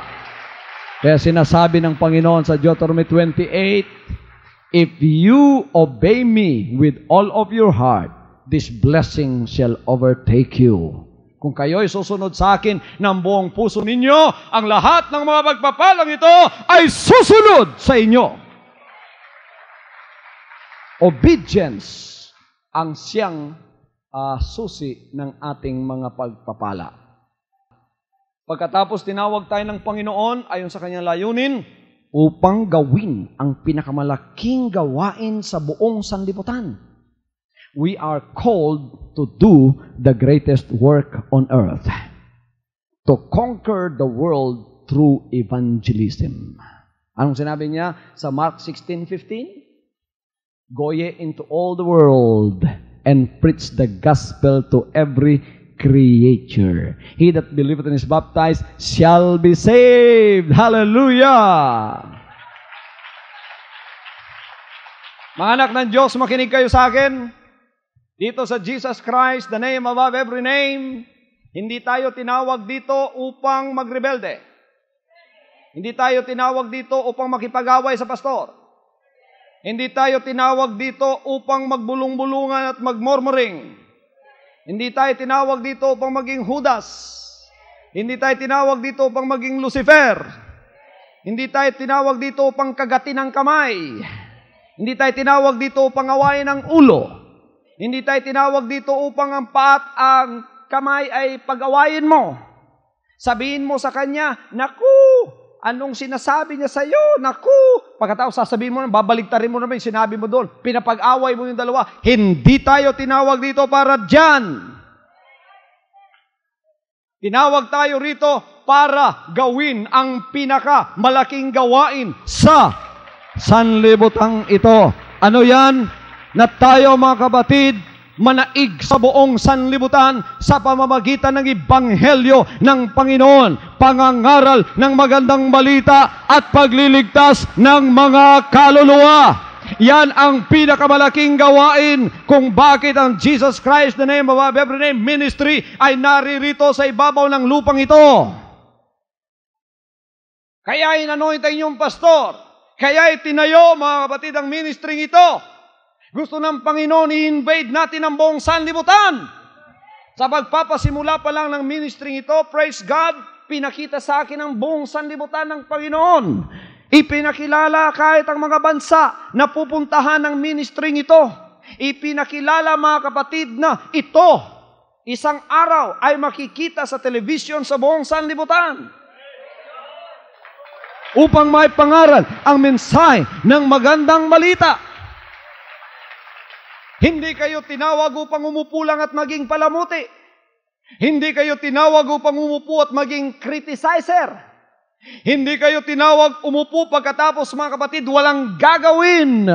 Kaya sinasabi ng Panginoon sa Deuteronomy 28, if you obey me with all of your heart, this blessing shall overtake you. Kung kayo'y susunod sa akin ng buong puso ninyo, ang lahat ng mga pagpapalang ito ay susunod sa inyo. Obedience ang siyang susi ng ating mga pagpapala. Pagkatapos tinawag tayo ng Panginoon ayon sa kanyang layunin upang gawin ang pinakamalaking gawain sa buong sanlibutan. We are called to do the greatest work on earth, to conquer the world through evangelism. Anong sinabi niya sa Mark 16:15? Go ye into all the world and preach the gospel to every creature. He that believeth and is baptized shall be saved. Hallelujah! Mga anak ng Diyos, makinig kayo sa akin. Dito sa Jesus Christ, the name above every name, hindi tayo tinawag dito upang magrebelde. Hindi tayo tinawag dito upang makipag-away sa pastor. Hindi tayo tinawag dito upang magbulong-bulungan at magmurmuring. Hindi tayo tinawag dito upang maging Judas. Hindi tayo tinawag dito upang maging Lucifer. Hindi tayo tinawag dito upang kagatin ng kamay. Hindi tayo tinawag dito upang awayin ang ulo. Hindi tayo tinawag dito upang ang kamay ay pag-awayin mo. Sabihin mo sa kanya, naku, anong sinasabi niya sa iyo? Naku, pagkatapos sasabihin mo, babaligtarin mo naman yung sinabi mo doon. Pinapag-away mo yung dalawa. Hindi tayo tinawag dito para dyan. Tinawag tayo rito para gawin ang pinakamalaking gawain sa sanlibutang ito. Ano yan? Na tayo mga kapatid, manaig sa buong sanlibutan sa pamamagitan ng Ebanghelyo ng Panginoon, pangangaral ng magandang balita at pagliligtas ng mga kaluluwa. Yan ang pinakamalaking gawain kung bakit ang Jesus Christ, the name above every name ministry, ay naririto sa ibabaw ng lupang ito. Kaya inanointan yung pastor, kaya itinayo mga kapatid ang ministry ito. Gusto ng Panginoon i-invade natin ang buong sanlibutan. Sa pagpapasimula pa lang ng ministry ito, praise God, pinakita sa akin ang buong sanlibutan ng Panginoon. Ipinakilala kahit ang mga bansa na pupuntahan ng ministry ito. Ipinakilala mga kapatid na ito, isang araw ay makikita sa television sa buong sanlibutan. Upang may pangaral ang mensahe ng magandang balita. Hindi kayo tinawag upang umupo lang at maging palamuti. Hindi kayo tinawag upang umupo at maging criticizer. Hindi kayo tinawag umupo pagkatapos mga kapatid walang gagawin.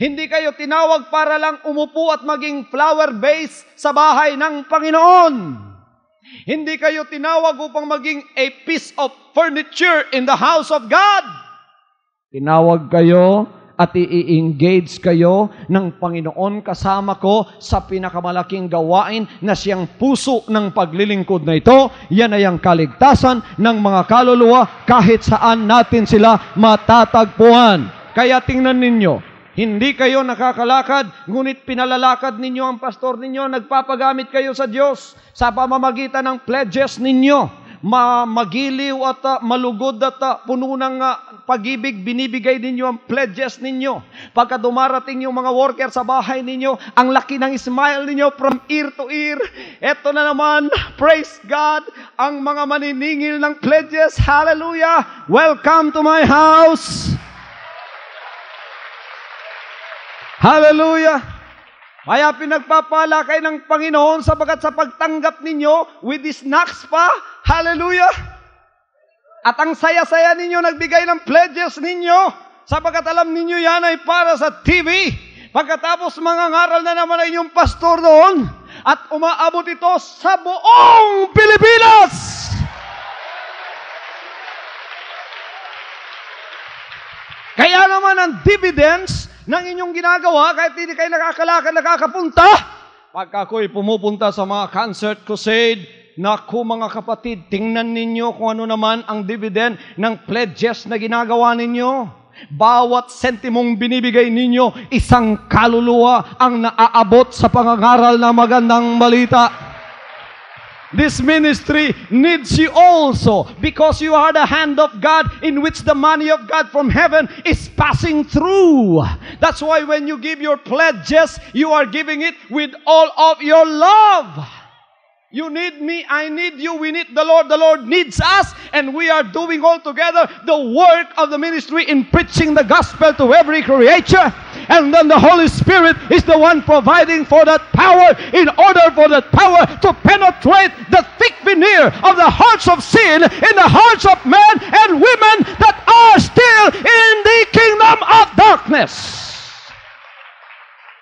Hindi kayo tinawag para lang umupo at maging flower vase sa bahay ng Panginoon. Hindi kayo tinawag upang maging a piece of furniture in the house of God. Tinawag kayo at i-engage kayo ng Panginoon kasama ko sa pinakamalaking gawain na siyang puso ng paglilingkod na ito. Yan ay ang kaligtasan ng mga kaluluwa kahit saan natin sila matatagpuan. Kaya tingnan ninyo, hindi kayo nakakalakad, ngunit pinalalakad ninyo ang pastor ninyo, nagpapagamit kayo sa Diyos sa pamamagitan ng pledges ninyo. Magiliw at malugod at puno ng pag-ibig, binibigay ninyo ang pledges ninyo. Pagka dumarating yung mga worker sa bahay ninyo, ang laki ng smile ninyo from ear to ear. Eto na naman, praise God, ang mga maniningil ng pledges. Hallelujah! Welcome to my house! Hallelujah! Kaya pinagpapala kayo ng Panginoon sapagat sa pagtanggap ninyo with these snacks pa, hallelujah! At ang saya-saya ninyo nagbigay ng pledges ninyo sapagat alam ninyo yan ay para sa TV. Pagkatapos mangangaral na naman ay inyong pastor doon at umaabot ito sa buong Pilipinas. Kaya naman ang dividends ng inyong ginagawa, kahit hindi kayo nakakalakad, nakakapunta. Pagka ako'y pumupunta sa mga concert crusade, Naku mga kapatid, tingnan ninyo kung ano naman ang dividend ng pledges na ginagawa ninyo. Bawat sentimong binibigay ninyo, isang kaluluwa ang naaabot sa pangangaral na magandang balita. This ministry needs you also because you are the hand of God in which the money of God from heaven is passing through. That's why when you give your pledges, you are giving it with all of your love. You need me, I need you, we need the Lord needs us, and we are doing all together the work of the ministry in preaching the gospel to every creature. And then the Holy Spirit is the one providing for that power in order for that power to penetrate the thick veneer of the hearts of sin in the hearts of men and women that are still in the kingdom of darkness.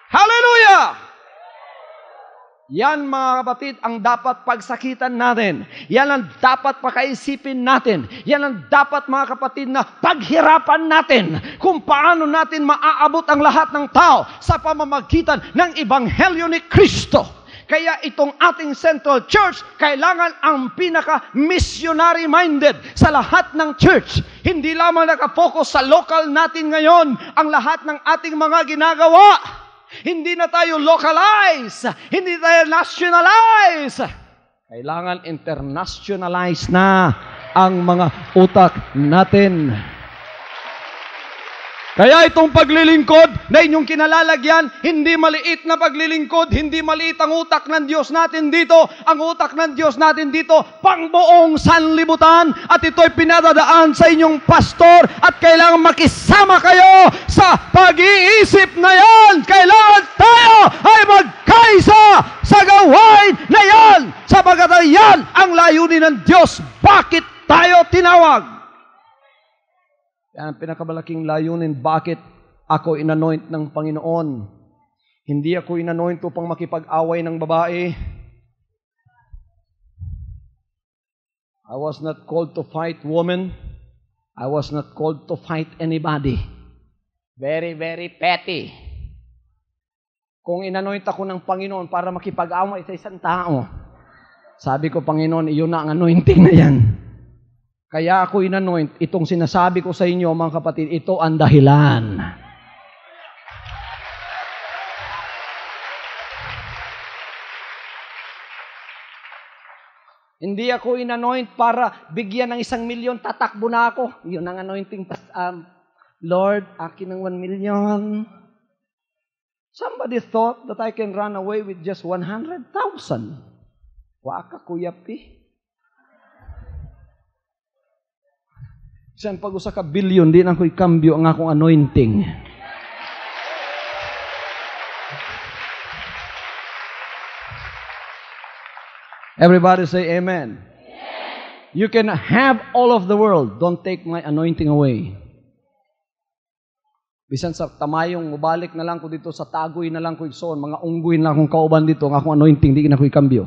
Hallelujah! Yan mga kapatid ang dapat pagsakitan natin. Yan ang dapat pakaisipin natin. Yan ang dapat mga kapatid na paghirapan natin kung paano natin maaabot ang lahat ng tao sa pamamagitan ng Ebanghelyo ni Kristo. Kaya itong ating Central Church, kailangan ang pinaka-missionary minded sa lahat ng church. Hindi lamang nakafocus sa local natin ngayon ang lahat ng ating mga ginagawa. Hindi na tayo localize. Hindi tayo nationalize. Kailangan internationalize na ang mga utak natin. Kaya itong paglilingkod na inyong kinalalagyan, hindi maliit na paglilingkod, hindi maliit ang utak ng Diyos natin dito. Ang utak ng Diyos natin dito, pangbuong sanlibutan. At ito'y pinadadaan sa inyong pastor at kailangan makisama kayo sa pag-iisip na yan. Kailangan tayo ay magkaisa sa gawain na yan. Sapagat yan ang layunin ng Diyos. Bakit tayo tinawag? Yan ang pinakamalaking layunin. Bakit ako inanoint ng Panginoon? Hindi ako inanoint upang makipag-away ng babae. I was not called to fight women. I was not called to fight anybody. Very, very petty. Kung inanoint ako ng Panginoon para makipag-away sa isang tao, sabi ko, Panginoon, iyon na ang anointing na yan. Kaya ako inanoint, itong sinasabi ko sa inyo, mga kapatid, ito ang dahilan. Hindi ako inanoint para bigyan ng 1 milyon, tatakbo na ako. Yun ang anointing. Lord, akin ng 1 million. Somebody thought that I can run away with just 100,000. Waka, Kuya P. Saan pag-usa ka billion, di na ko ikambyo ang akong anointing. Everybody say amen. You can have all of the world. Don't take my anointing away. Bisan sa tamayong, mubalik na lang ko dito, sa tagoy na lang ko igsoon, mga unggoy na lang kong kauban dito, ang akong anointing, di na ko ikambyo.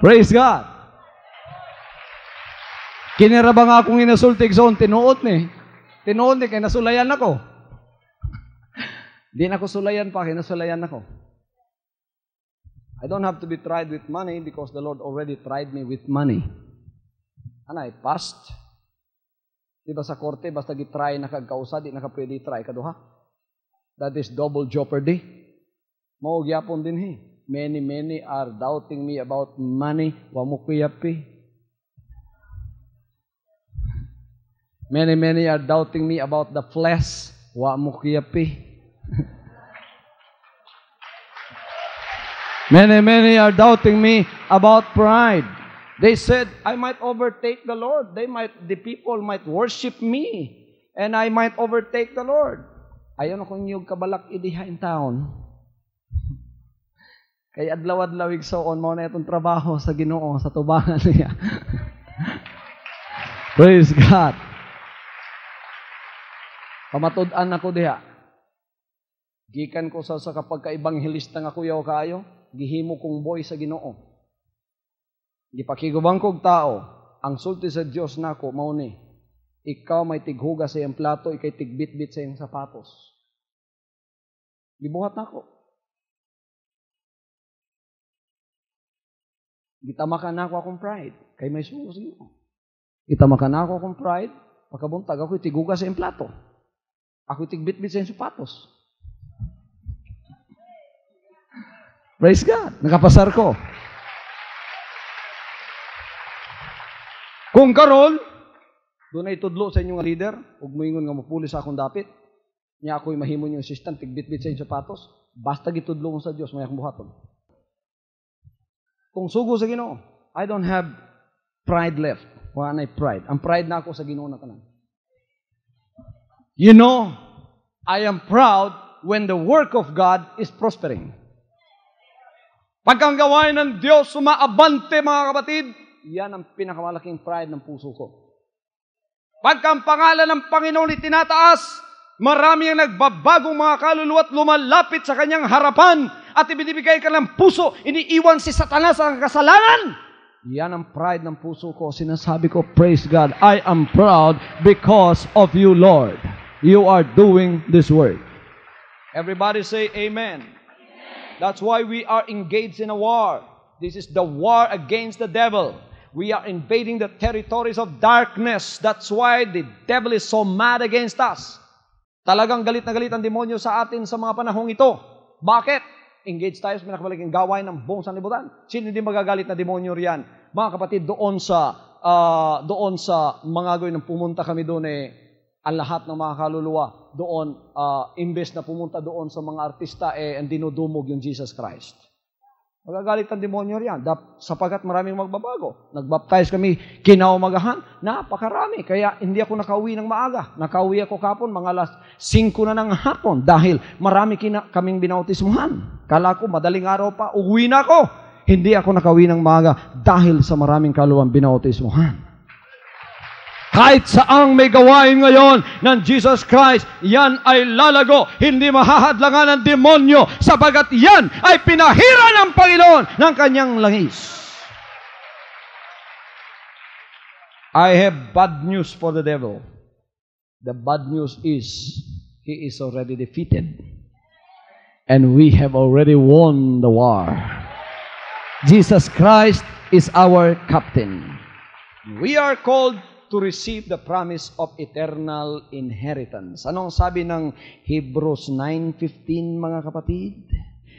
Praise God. Kinira ba nga akong inasultig zone? Tinuot ni. Tinuot ni, kaya nasulayan ako. Di na ako sulayan pa, kaya nasulayan ako. I don't have to be tried with money because the Lord already tried me with money. And I passed. Di ba sa korte, basta gitry na kagkausa, di na ka pwede try kaduha. That is double jeopardy. Maugyapon din he. Many are doubting me about money. Wa mo kuyapi. Many are doubting me about the flesh. Wa mo kuyapi. Many are doubting me about pride. They said, I might overtake the Lord. The people might worship me. And I might overtake the Lord. Ayaw na kung yung kabalak idiha in town. Kaya adlaw-adlaw igsoon mo na itong trabaho sa Ginoo, sa tubangan niya. Praise God. Pamatud-an ako diha. Gikan ko sa kapagka-ebanghelista nga kuyaw kayo, gihimo kong boy sa Ginoo. Gipakigubang kog tao, ang sulti sa Dios nako mao ni, ikaw may tighuga sa iyang plato, ikay tigbitbit sa iyang sapatos. Gibuhat nako. Gitamakan na ako akong pride. Kay may sugo sa iyo. Gitamakan na ako akong pride. Pagkabuntag, ako'y tiguga sa implato. Ako'y tigbit-bit sa sapatos. Praise God. Nakapasar ko. Kung karon, doon ay tudlo sa inyong leader, ug moingon nga mopuli sa akong dapit, niya ako'y mahimon yung assistant, tigbit-bit sa inyong sapatos, basta gitudlo mo sa Diyos, may akong buhaton. Kung sugo sa Ginoo, I don't have pride left. Wala na'y pride. Ang pride na ako sa Ginoo na tanan. You know, I am proud when the work of God is prospering. Pagkang gawain ng Diyos, sumaabante mga kapatid, yan ang pinakamalaking pride ng puso ko. Pagkang pangalan ng Panginoon itinataas, marami ang nagbabagong mga kaluluwa at lumalapit sa kanyang harapan at ibinibigay ka ng puso, iniiwan si Satanas ang kasalanan. Yan ang pride ng puso ko. Sinasabi ko, praise God, I am proud because of you, Lord. You are doing this work. Everybody say amen. That's why we are engaged in a war. This is the war against the devil. We are invading the territories of darkness. That's why the devil is so mad against us. Talagang galit na galit ang demonyo sa atin sa mga panahong ito. Bakit? Engage tayo sa pinakamalaking gawain ng buong sanlibutan. Sino hindi magagalit na demonyo riyan? Mga kapatid, doon sa mga gawin ng pumunta kami doon ang lahat ng mga kaluluwa doon, imbes na pumunta doon sa mga artista, ang dinudumog yung Jesus Christ. Magagalit ang demonyo riyan. Sapagat maraming magbabago. Nagbaptize kami kinaumagahan. Napakarami. Kaya hindi ako nakauwi ng maaga. Nakauwi ako kapon, mga alas 5 na ng hapon. Dahil marami kaming binautismuhan. Kala ko, madaling araw pa, uwi na ako. Hindi ako nakauwi ng maaga dahil sa maraming kaluwang binautismuhan. Kahit saang may gawain ngayon ng Jesus Christ, yan ay lalago. Hindi mahahadlangan ng demonyo sapagat yan ay pinahira ng Panginoon ng kanyang langis. I have bad news for the devil. The bad news is, he is already defeated. And we have already won the war. Jesus Christ is our captain. We are called to receive the promise of eternal inheritance. Anong sabi ng Hebrews 9:15 mga kapatid?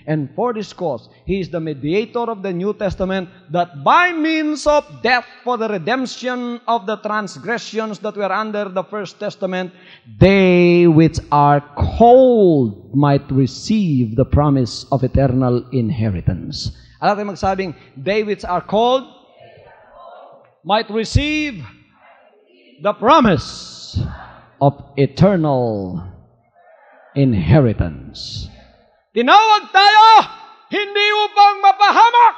And for this cause, He is the mediator of the New Testament, that by means of death for the redemption of the transgressions that were under the First Testament, they which are called might receive the promise of eternal inheritance. Alam tayo magsabing, they which are called might receive the promise of eternal inheritance. Tinawag tayo, hindi upang mapahamak.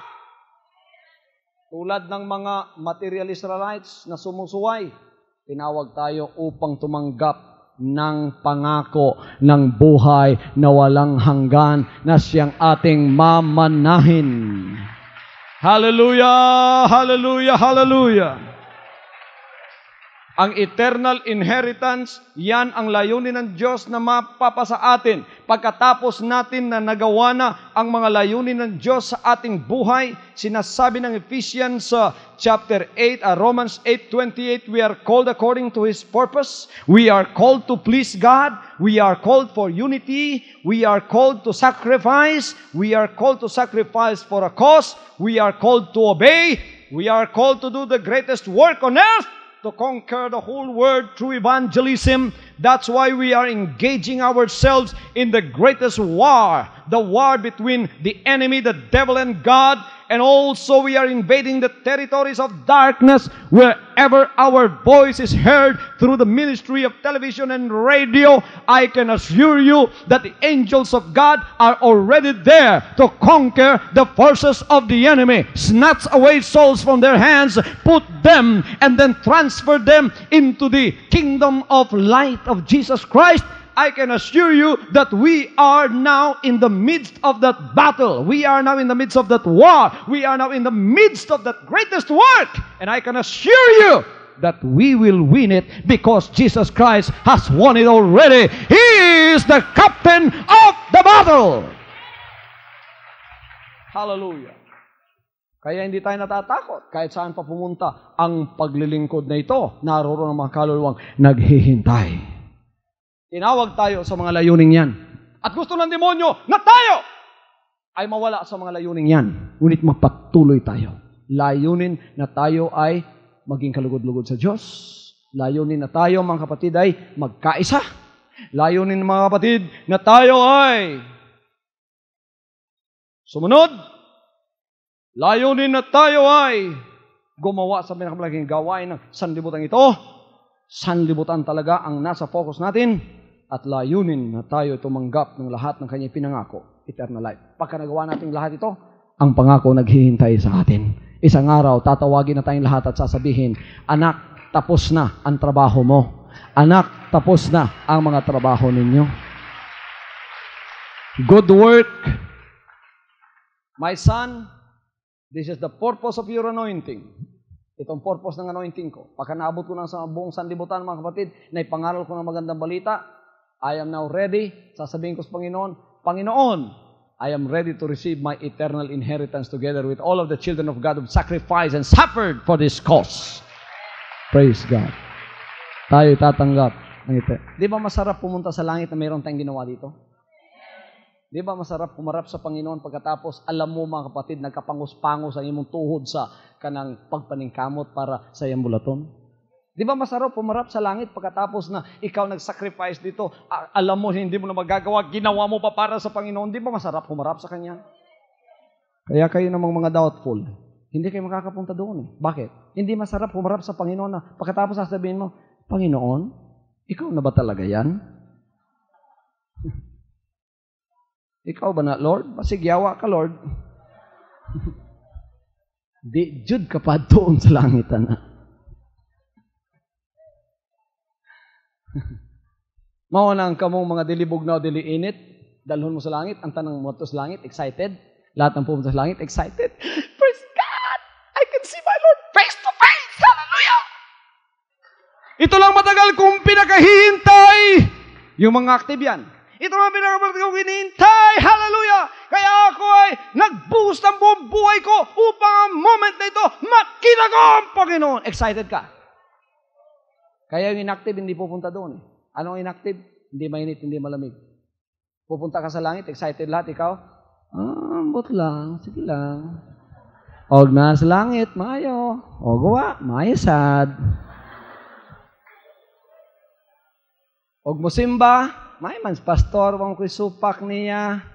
Tulad ng mga material Israelites na sumusuway, tinawag tayo upang tumanggap ng pangako ng buhay na walang hanggan na siyang ating mamanahin. Hallelujah! Hallelujah! Hallelujah! Ang eternal inheritance, yan ang layunin ng Diyos na mapapasa atin. Pagkatapos natin na nagawa na ang mga layunin ng Diyos sa ating buhay, sinasabi ng Ephesians chapter 8, Romans 8:28, we are called according to His purpose. We are called to please God. We are called for unity. We are called to sacrifice. We are called to sacrifice for a cause. We are called to obey. We are called to do the greatest work on earth, to conquer the whole world through evangelism. That's why we are engaging ourselves in the greatest war, the war between the enemy, the devil, and God. And also we are invading the territories of darkness wherever our voice is heard through the ministry of television and radio. I can assure you that the angels of God are already there to conquer the forces of the enemy, snatch away souls from their hands, put them and then transfer them into the kingdom of light of Jesus Christ. I can assure you that we are now in the midst of that battle. We are now in the midst of that war. We are now in the midst of that greatest work. And I can assure you that we will win it because Jesus Christ has won it already. He is the captain of the battle. Hallelujah. Kaya hindi tayo natatakot. Kahit saan pa pumunta, ang paglilingkod na ito, naroon ang mga kaluluwang naghihintay. Tinawag tayo sa mga layuning yan. At gusto ng demonyo na tayo ay mawala sa mga layuning yan. Ngunit mapatuloy tayo. Layunin na tayo ay maging kalugod-lugod sa Diyos. Layunin na tayo, mga kapatid, ay magkaisa. Layunin, mga kapatid, na tayo ay sumunod. Layunin na tayo ay gumawa sa pinakamalaking gawain ng sanlibutan ito. Sanlibutan talaga ang nasa focus natin. At layunin na tayo tumanggap ng lahat ng kanyang pinangako, eternal life. Pagka nagawa natin lahat ito, ang pangako naghihintay sa atin. Isang araw, tatawagin na tayong lahat at sasabihin, anak, tapos na ang trabaho mo. Anak, tapos na ang mga trabaho ninyo. Good work. My son, this is the purpose of your anointing. Itong purpose ng anointing ko. Pagka naabot ko na sa buong sanlibutan, mga kapatid, na ipangaral ko ng magandang balita, I am now ready. Sasabihin ko sa Panginoon, Panginoon, I am ready to receive my eternal inheritance together with all of the children of God who sacrificed and suffered for this cause. Praise God. Tayo tatanggap ng ito. Di ba masarap pumunta sa langit na mayroon tayong ginawa dito? Di ba masarap pumarap sa Panginoon pagkatapos alam mo, mga kapatid, nagkapangus-pangus ang imong tuhod sa kanang pagpaningkamot para sa iyong bulaton? Di ba masarap pumarap sa langit pagkatapos na ikaw nag-sacrifice dito, alam mo hindi mo na magagawa, ginawa mo pa para sa Panginoon? Di ba masarap pumarap sa Kanya? Kaya kayo namang mga doubtful, hindi kayo makakapunta doon. Bakit? Hindi masarap pumarap sa Panginoon na pagkatapos sasabihin mo, Panginoon, ikaw na ba talaga yan? Ikaw ba na, Lord? Pasigyawa ka, Lord. Di, jud ka pa doon sa langit, na. Mauna ang kamong mga dilibog na o diliinit, dalhon mo sa langit, ang tanang mo to sa langit, excited. Lahat ng pumunta sa langit, excited. Praise God! I can see my Lord face to face! Hallelujah! Ito lang matagal kong pinakahihintay. Yung mga active yan. Ito ang pinakabalit kong hinihintay. Hallelujah! Kaya ako ay nagbuhos ng buong buhay ko upang ang moment na ito makita ko ang Panginoon. Excited ka? Kaya yung inactive hindi pupunta doon. Anong inactive? Hindi mainit, hindi malamig. Pupunta ka sa langit, excited lahat, ikaw? Ambot lang, sige lang. Og na sa langit, mayo. O gawa, mayasad. Og musimba, may mans pastor, wang ko'y supak niya.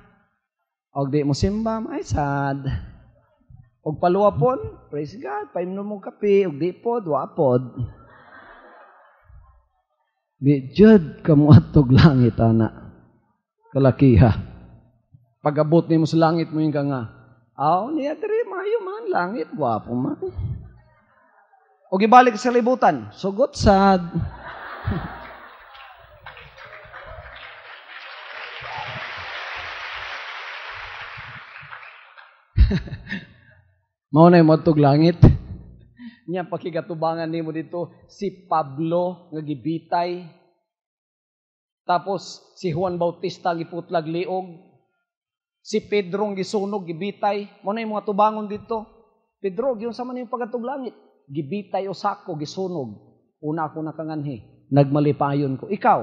Og di mo simba, may sad. Og paluwapon, praise God, painom mo kape, og di pod, wapod. Di jud kamuatog langit, anak. Kalakiha. Pag-abot ni mo sa langit mo yung ka nga, niya diri, mayo man, langit, wapo man. Og ibalik sa libutan, sugot sad. Mao na yung matug langit. Nya pakigatubangan nimo dito si Pablo nga gibitay. Tapos si Juan Bautista giputlag liog. Si Pedro gisunog gibitay. Mao na yung mga tubangon dito. Pedro gyud sa man yung pagatug langit. Gibitay usako gisunog. Una ako nakanganhi, nagmalipayon ko. Ikaw?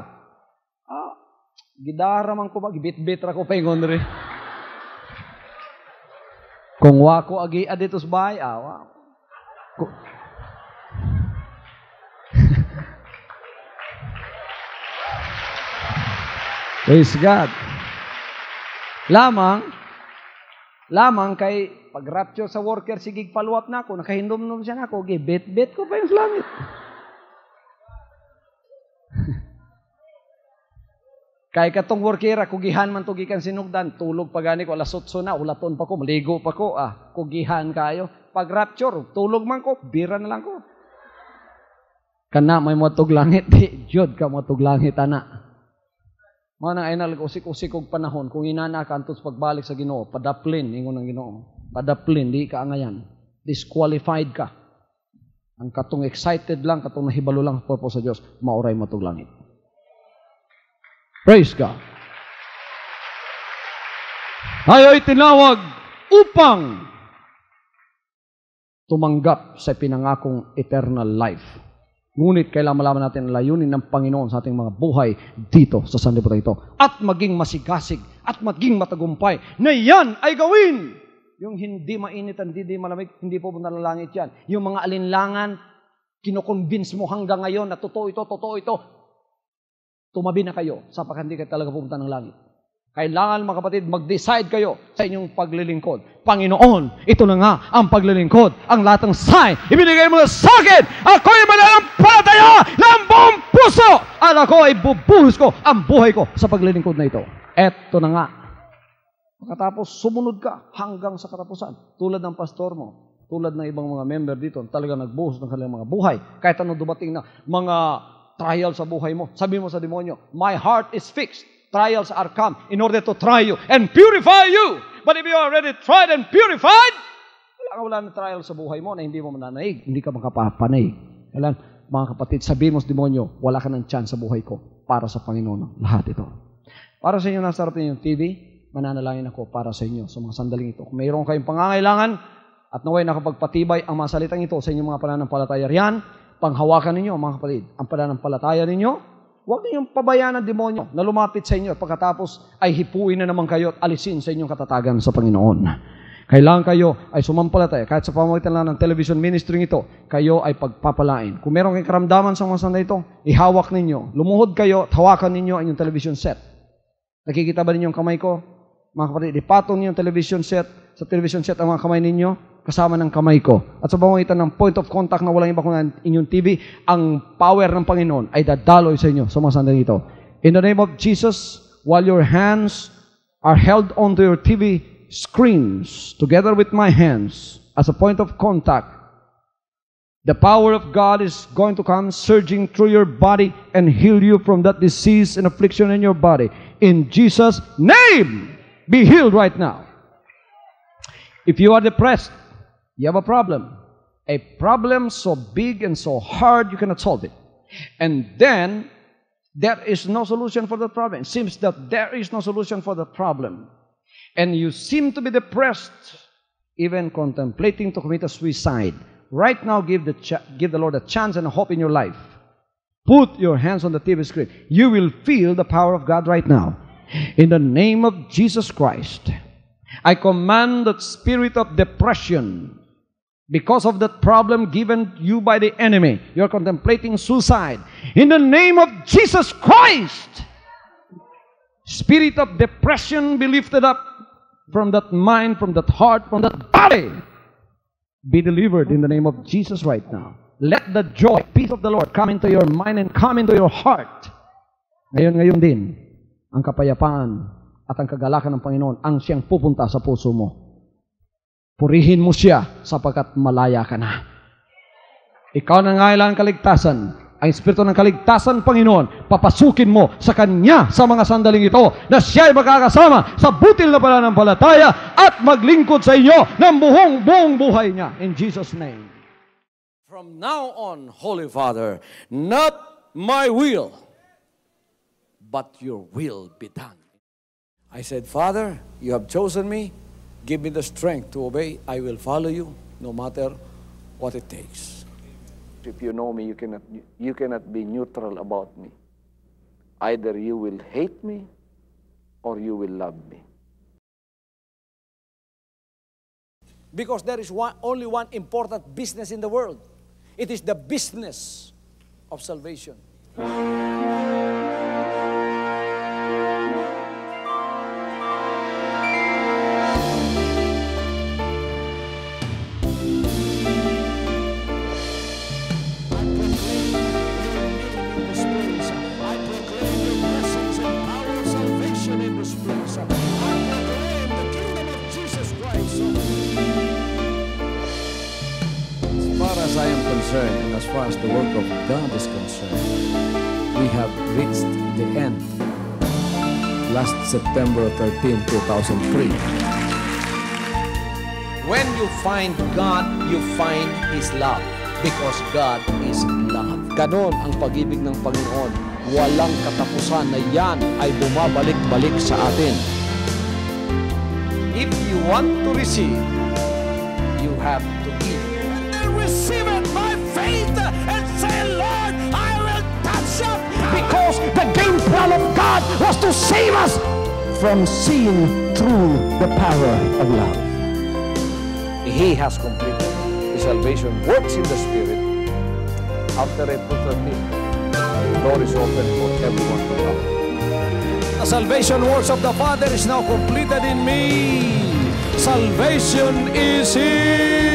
Gidaraman ko ba gibit-bit ra ko paingon re. Kung wako agi aditos bay, Praise God. Lamang kay pag-rapture sa worker, sige paluwap na ako, nakahindom-nom siya na ako, bet ko pa yung langit. Kay katong workera, kugihan man tugikan sinugdan, tulog pa gani ko, alasotso na, ulaton pa ko, maligo pa ko, kugihan kayo. Pag-rapture, tulog man ko, bira na lang ko. Kana may matug langit, di, jud ka matug langit, anak. Mga nang ay nalag-usik-usik og panahon, kung inana ka antos pagbalik sa Ginoo, padaplin, ingon ng Ginoo. Padaplin, di ka angayan. Disqualified ka. Ang katong excited lang, katong nahibalo lang sa purpose sa Diyos, mauray matug langit. Praise God. Tayo'y tinawag upang tumanggap sa pinangakong eternal life. Ngunit kailangan malaman natin ang layunin ng Panginoon sa ating mga buhay dito sa sanlibutan ito. At maging masigasig at maging matagumpay na yan ay gawin. Yung hindi mainit, hindi malamig, hindi pupunta ng langit yan. Yung mga alinlangan, kinoconvince mo hanggang ngayon na totoo ito. Tumabi na kayo sapagkat hindi kayo talaga pupunta ng langit. Kailangan mga kapatid, mag-decide kayo sa inyong paglilingkod. Panginoon, ito na nga ang paglilingkod. Ang lahat ng sign, ibinigay mo na sa akin. Ako'y mananampalataya ng buong puso. At ako ay bubuhos ko ang buhay ko sa paglilingkod na ito. Ito na nga. Pagkatapos, sumunod ka hanggang sa katapusan. Tulad ng pastor mo, tulad ng ibang mga member dito, talaga nagbuhos ng kanilang mga buhay. Kahit anong dumating na mga trial sa buhay mo, sabi mo sa demonyo, my heart is fixed. Trials are come in order to try you and purify you. But if you are already tried and purified, wala na trial sa buhay mo na hindi mo mananaig, hindi ka makapapanay. Kailan, mga kapatid, sabihin mo sa demonyo, wala ka ng chance sa buhay ko para sa Panginoon. Lahat ito. Para sa inyo, nasa harap ninyo yung TV, mananalangin ako para sa inyo sa mga sandaling ito. Kung mayroon kayong pangangailangan at naway nakapagpatibay ang mga salitang ito sa inyong mga pananampalataya riyan, panghawakan ninyo, mga kapatid, ang pananampalataya ninyo. Huwag niyong pabayaan ng demonyo na lumapit sa inyo at pagkatapos ay hipuin na naman kayo at alisin sa inyong katatagan sa Panginoon. Kailangan kayo ay sumampalataya. Kahit sa pamamagitan lang ng television ministry ito, kayo ay pagpapalain. Kung meron kayong karamdaman sa mga sandali ito, ihawak ninyo. Lumuhod kayo at hawakan ninyo ang inyong television set. Nakikita ba ninyo ang kamay ko? Mga kapatid, ipatong niyo ang television set. Sa television set ang mga kamay ninyo, kasama ng kamay ko. At sa pamamagitan ng point of contact na walang iba kundi inyong TV, ang power ng Panginoon ay dadaloy sa inyo sa mga sandali ito. In the name of Jesus, while your hands are held onto your TV screens, together with my hands, as a point of contact, the power of God is going to come surging through your body and heal you from that disease and affliction in your body. In Jesus' name, be healed right now. If you are depressed, you have a problem so big and so hard you cannot solve it. And then, there is no solution for the problem. It seems that there is no solution for the problem. And you seem to be depressed, even contemplating to commit a suicide. Right now, give the Lord a chance and a hope in your life. Put your hands on the TV screen. You will feel the power of God right now. In the name of Jesus Christ, I command that spirit of depression, because of that problem given you by the enemy, you're contemplating suicide. In the name of Jesus Christ, spirit of depression be lifted up from that mind, from that heart, from that body. Be delivered in the name of Jesus right now. Let the joy, peace of the Lord come into your mind and come into your heart. Ngayon din, ang kapayapaan at ang kagalakan ng Panginoon ang siyang pupunta sa puso mo. Purihin mo siya sapagkat malaya ka na. Ikaw na ngailangan kaligtasan. Ang Espiritu ng kaligtasan, Panginoon, papasukin mo sa Kanya sa mga sandaling ito na siya ay makakasama sa butil na pananampalataya at maglingkod sa inyo ng buong buhay niya. In Jesus' name. From now on, Holy Father, not my will, but your will be done. I said, Father, you have chosen me. Give me the strength to obey. I will follow you no matter what it takes. If you know me, you cannot be neutral about me. Either you will hate me or you will love me. Because there is only one important business in the world. It is the business of salvation. I am concerned, and as far as the work of God is concerned, we have reached the end. Last September 13, 2003. When you find God, you find His love. Because God is love. Ganon ang pag-ibig ng Panginoon. Walang katapusan na yan ay bumabalik-balik sa atin. If you want to receive, you have to give. receive it by faith and say, Lord, I will touch up. Because the game plan of God was to save us from sin through the power of love. He has completed. His salvation works in the Spirit. After April 13th, the door is open for everyone to come. The salvation works of the Father is now completed in me. Salvation is here.